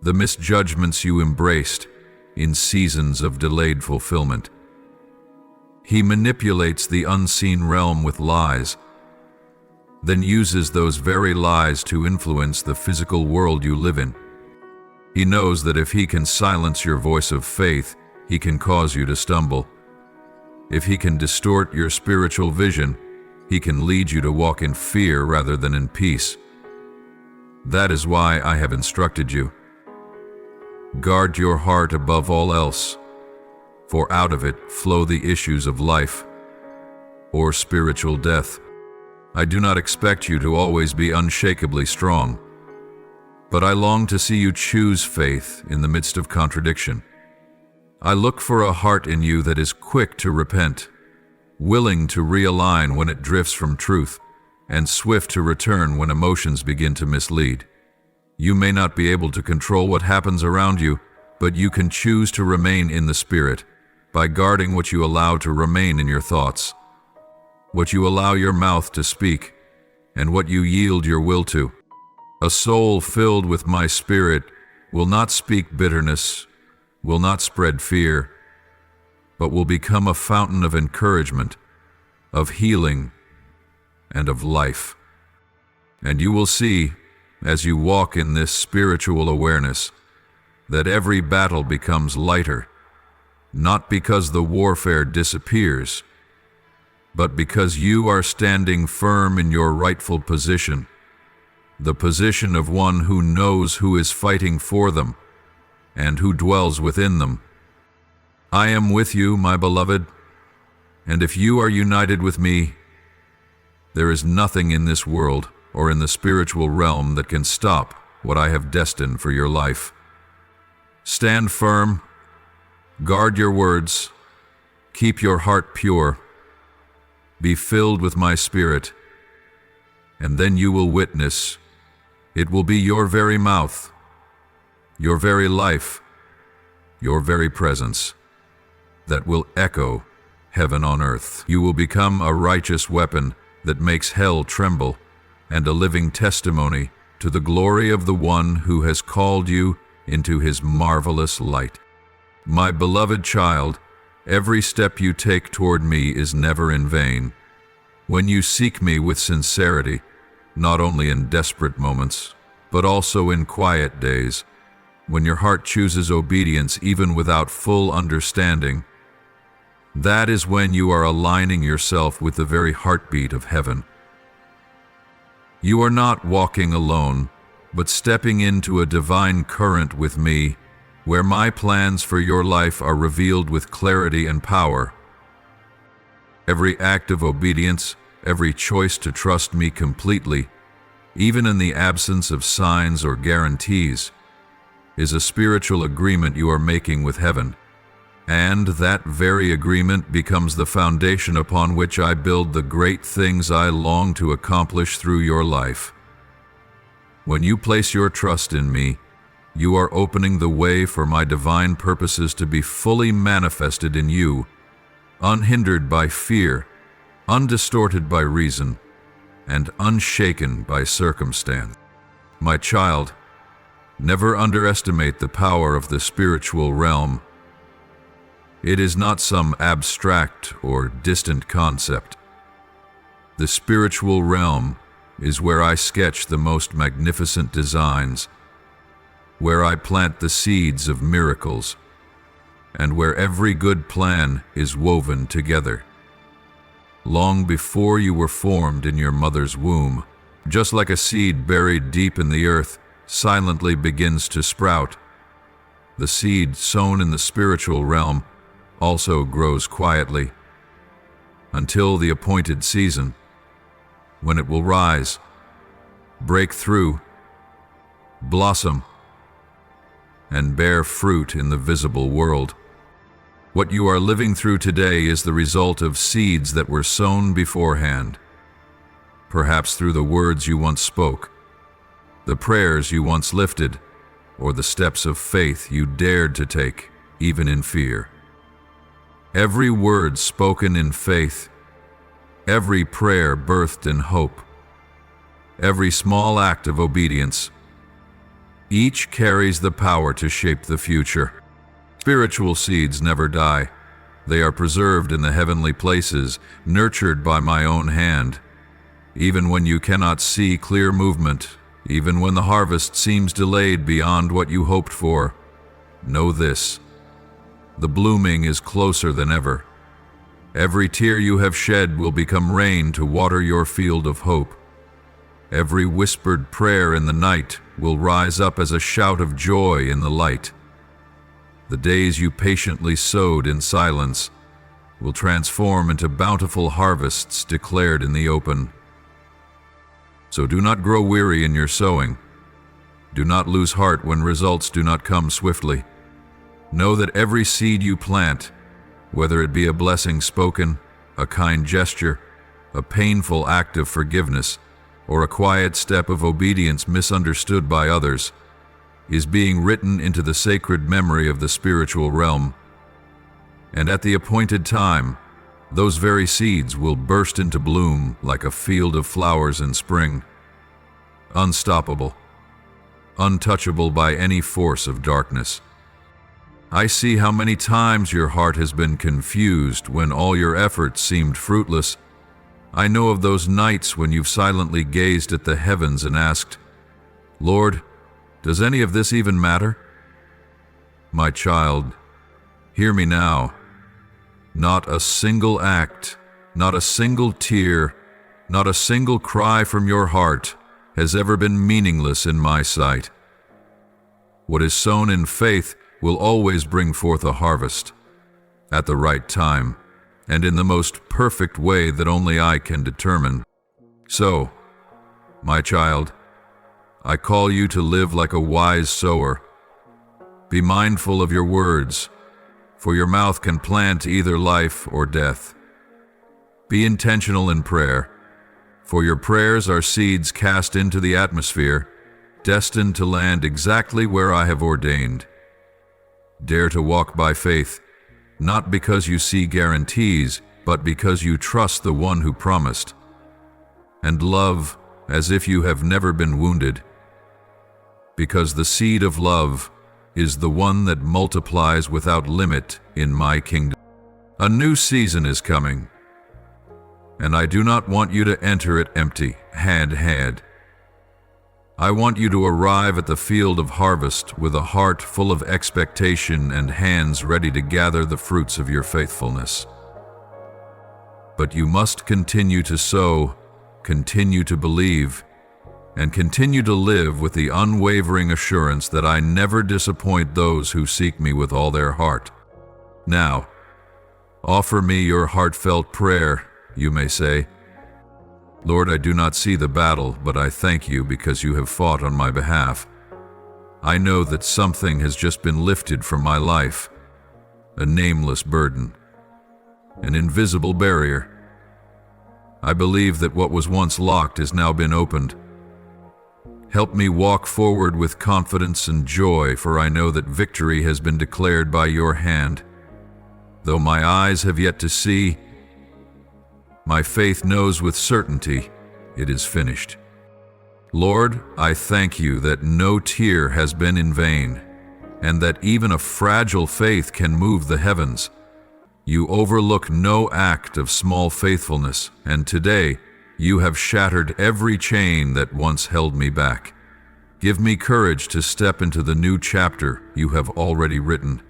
the misjudgments you embraced in seasons of delayed fulfillment. He manipulates the unseen realm with lies, then uses those very lies to influence the physical world you live in. He knows that if he can silence your voice of faith, he can cause you to stumble. If he can distort your spiritual vision, he can lead you to walk in fear rather than in peace. That is why I have instructed you. Guard your heart above all else, for out of it flow the issues of life or spiritual death. I do not expect you to always be unshakably strong, but I long to see you choose faith in the midst of contradiction. I look for a heart in you that is quick to repent, willing to realign when it drifts from truth, and swift to return when emotions begin to mislead. You may not be able to control what happens around you, but you can choose to remain in the Spirit by guarding what you allow to remain in your thoughts, what you allow your mouth to speak, and what you yield your will to. A soul filled with my Spirit will not speak bitterness, will not spread fear, but will become a fountain of encouragement, of healing, and of life. And you will see, as you walk in this spiritual awareness, that every battle becomes lighter, not because the warfare disappears, but because you are standing firm in your rightful position, the position of one who knows who is fighting for them and who dwells within them. I am with you, my beloved, and if you are united with me, there is nothing in this world or in the spiritual realm that can stop what I have destined for your life. Stand firm, guard your words, keep your heart pure, be filled with my Spirit, and then you will witness. It will be your very mouth, your very life, your very presence that will echo heaven on earth. You will become a righteous weapon that makes hell tremble and a living testimony to the glory of the one who has called you into his marvelous light. My beloved child, every step you take toward me is never in vain. When you seek me with sincerity, not only in desperate moments, but also in quiet days, when your heart chooses obedience even without full understanding, that is when you are aligning yourself with the very heartbeat of heaven. You are not walking alone, but stepping into a divine current with me, where my plans for your life are revealed with clarity and power. Every act of obedience, every choice to trust me completely, even in the absence of signs or guarantees, is a spiritual agreement you are making with heaven. And that very agreement becomes the foundation upon which I build the great things I long to accomplish through your life. When you place your trust in me, you are opening the way for my divine purposes to be fully manifested in you, unhindered by fear, undistorted by reason, and unshaken by circumstance. My child, never underestimate the power of the spiritual realm. It is not some abstract or distant concept. The spiritual realm is where I sketch the most magnificent designs, where I plant the seeds of miracles, and where every good plan is woven together. Long before you were formed in your mother's womb, just like a seed buried deep in the earth silently begins to sprout, the seed sown in the spiritual realm also grows quietly until the appointed season, when it will rise, break through, blossom, and bear fruit in the visible world. What you are living through today is the result of seeds that were sown beforehand, perhaps through the words you once spoke, the prayers you once lifted, or the steps of faith you dared to take, even in fear. Every word spoken in faith, every prayer birthed in hope, every small act of obedience, each carries the power to shape the future. Spiritual seeds never die. They are preserved in the heavenly places, nurtured by my own hand. Even when you cannot see clear movement, even when the harvest seems delayed beyond what you hoped for, know this: the blooming is closer than ever. Every tear you have shed will become rain to water your field of hope. Every whispered prayer in the night will rise up as a shout of joy in the light. The days you patiently sowed in silence will transform into bountiful harvests declared in the open. So do not grow weary in your sowing. Do not lose heart when results do not come swiftly. Know that every seed you plant, whether it be a blessing spoken, a kind gesture, a painful act of forgiveness, or a quiet step of obedience misunderstood by others, is being written into the sacred memory of the spiritual realm. And at the appointed time, those very seeds will burst into bloom like a field of flowers in spring, unstoppable, untouchable by any force of darkness. I see how many times your heart has been confused when all your efforts seemed fruitless. I know of those nights when you've silently gazed at the heavens and asked, "Lord, does any of this even matter?" My child, hear me now. Not a single act, not a single tear, not a single cry from your heart has ever been meaningless in my sight. What is sown in faith will always bring forth a harvest, at the right time, and in the most perfect way that only I can determine. So, my child, I call you to live like a wise sower. Be mindful of your words, for your mouth can plant either life or death. Be intentional in prayer, for your prayers are seeds cast into the atmosphere, destined to land exactly where I have ordained. Dare to walk by faith, not because you see guarantees, but because you trust the one who promised. And love as if you have never been wounded, because the seed of love is the one that multiplies without limit in my kingdom. A new season is coming, and I do not want you to enter it empty-handed. I want you to arrive at the field of harvest with a heart full of expectation and hands ready to gather the fruits of your faithfulness. But you must continue to sow, continue to believe, and continue to live with the unwavering assurance that I never disappoint those who seek me with all their heart. Now, offer me your heartfelt prayer, you may say. Lord, I do not see the battle, but I thank you because you have fought on my behalf. I know that something has just been lifted from my life, a nameless burden, an invisible barrier. I believe that what was once locked has now been opened. Help me walk forward with confidence and joy, for I know that victory has been declared by your hand. Though my eyes have yet to see, my faith knows with certainty it is finished. Lord, I thank you that no tear has been in vain, and that even a fragile faith can move the heavens. You overlook no act of small faithfulness, and today you have shattered every chain that once held me back. Give me courage to step into the new chapter you have already written.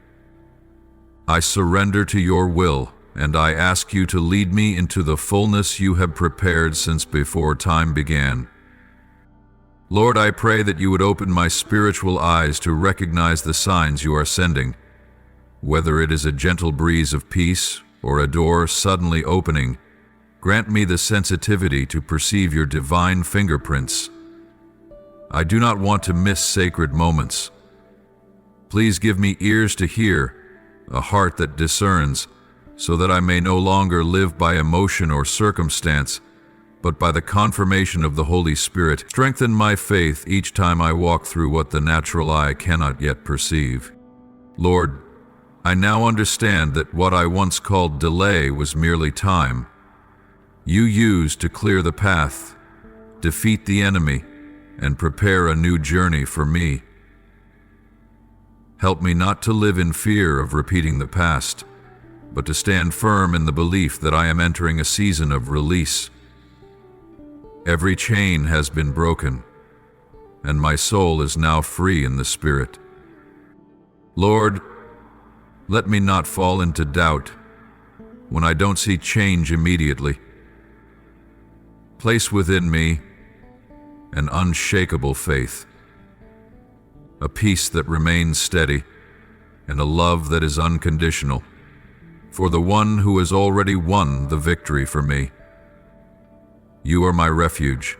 I surrender to your will, and I ask you to lead me into the fullness you have prepared since before time began. Lord, I pray that you would open my spiritual eyes to recognize the signs you are sending, whether it is a gentle breeze of peace or a door suddenly opening. Grant me the sensitivity to perceive your divine fingerprints. I do not want to miss sacred moments. Please give me ears to hear, a heart that discerns, so that I may no longer live by emotion or circumstance, but by the confirmation of the Holy Spirit. Strengthen my faith each time I walk through what the natural eye cannot yet perceive. Lord, I now understand that what I once called delay was merely time. You used to clear the path, defeat the enemy, and prepare a new journey for me. Help me not to live in fear of repeating the past, but to stand firm in the belief that I am entering a season of release. Every chain has been broken, and my soul is now free in the Spirit. Lord, let me not fall into doubt when I don't see change immediately. Place within me an unshakable faith, a peace that remains steady, and a love that is unconditional, for the one who has already won the victory for me. You are my refuge,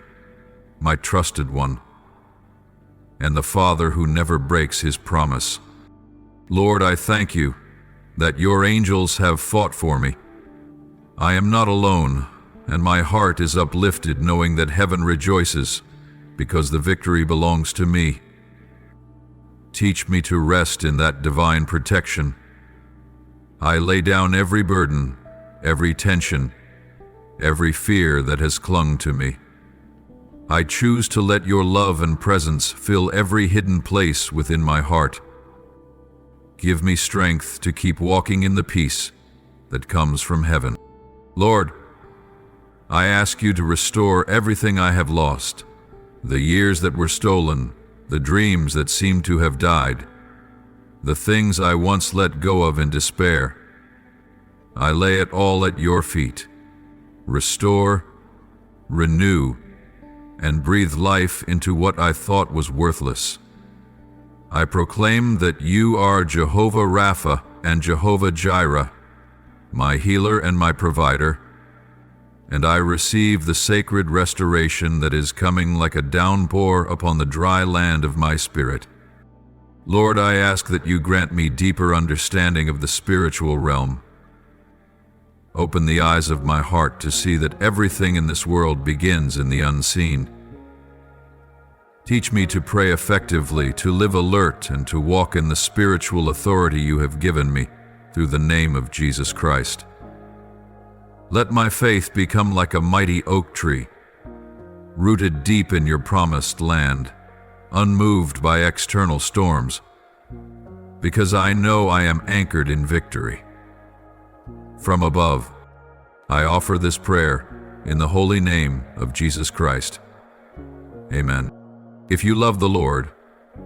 my trusted one, and the Father who never breaks his promise. Lord, I thank you that your angels have fought for me. I am not alone, and my heart is uplifted knowing that heaven rejoices, because the victory belongs to me. Teach me to rest in that divine protection. I lay down every burden, every tension, every fear that has clung to me. I choose to let your love and presence fill every hidden place within my heart. Give me strength to keep walking in the peace that comes from heaven. Lord, I ask you to restore everything I have lost, the years that were stolen, the dreams that seemed to have died, the things I once let go of in despair. I lay it all at your feet. Restore, renew, and breathe life into what I thought was worthless. I proclaim that you are Jehovah Rapha and Jehovah Jireh, my healer and my provider, and I receive the sacred restoration that is coming like a downpour upon the dry land of my spirit. Lord, I ask that you grant me deeper understanding of the spiritual realm. Open the eyes of my heart to see that everything in this world begins in the unseen. Teach me to pray effectively, to live alert, and to walk in the spiritual authority you have given me through the name of Jesus Christ. Let my faith become like a mighty oak tree, rooted deep in your promised land, unmoved by external storms, because I know I am anchored in victory. From above, I offer this prayer in the holy name of Jesus Christ. Amen. If you love the Lord,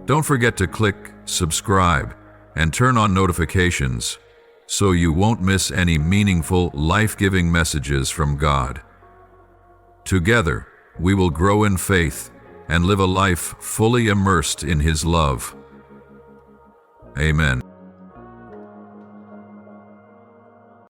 don't forget to click subscribe and turn on notifications so you won't miss any meaningful, life-giving messages from God. Together, we will grow in faith and live a life fully immersed in His love. Amen.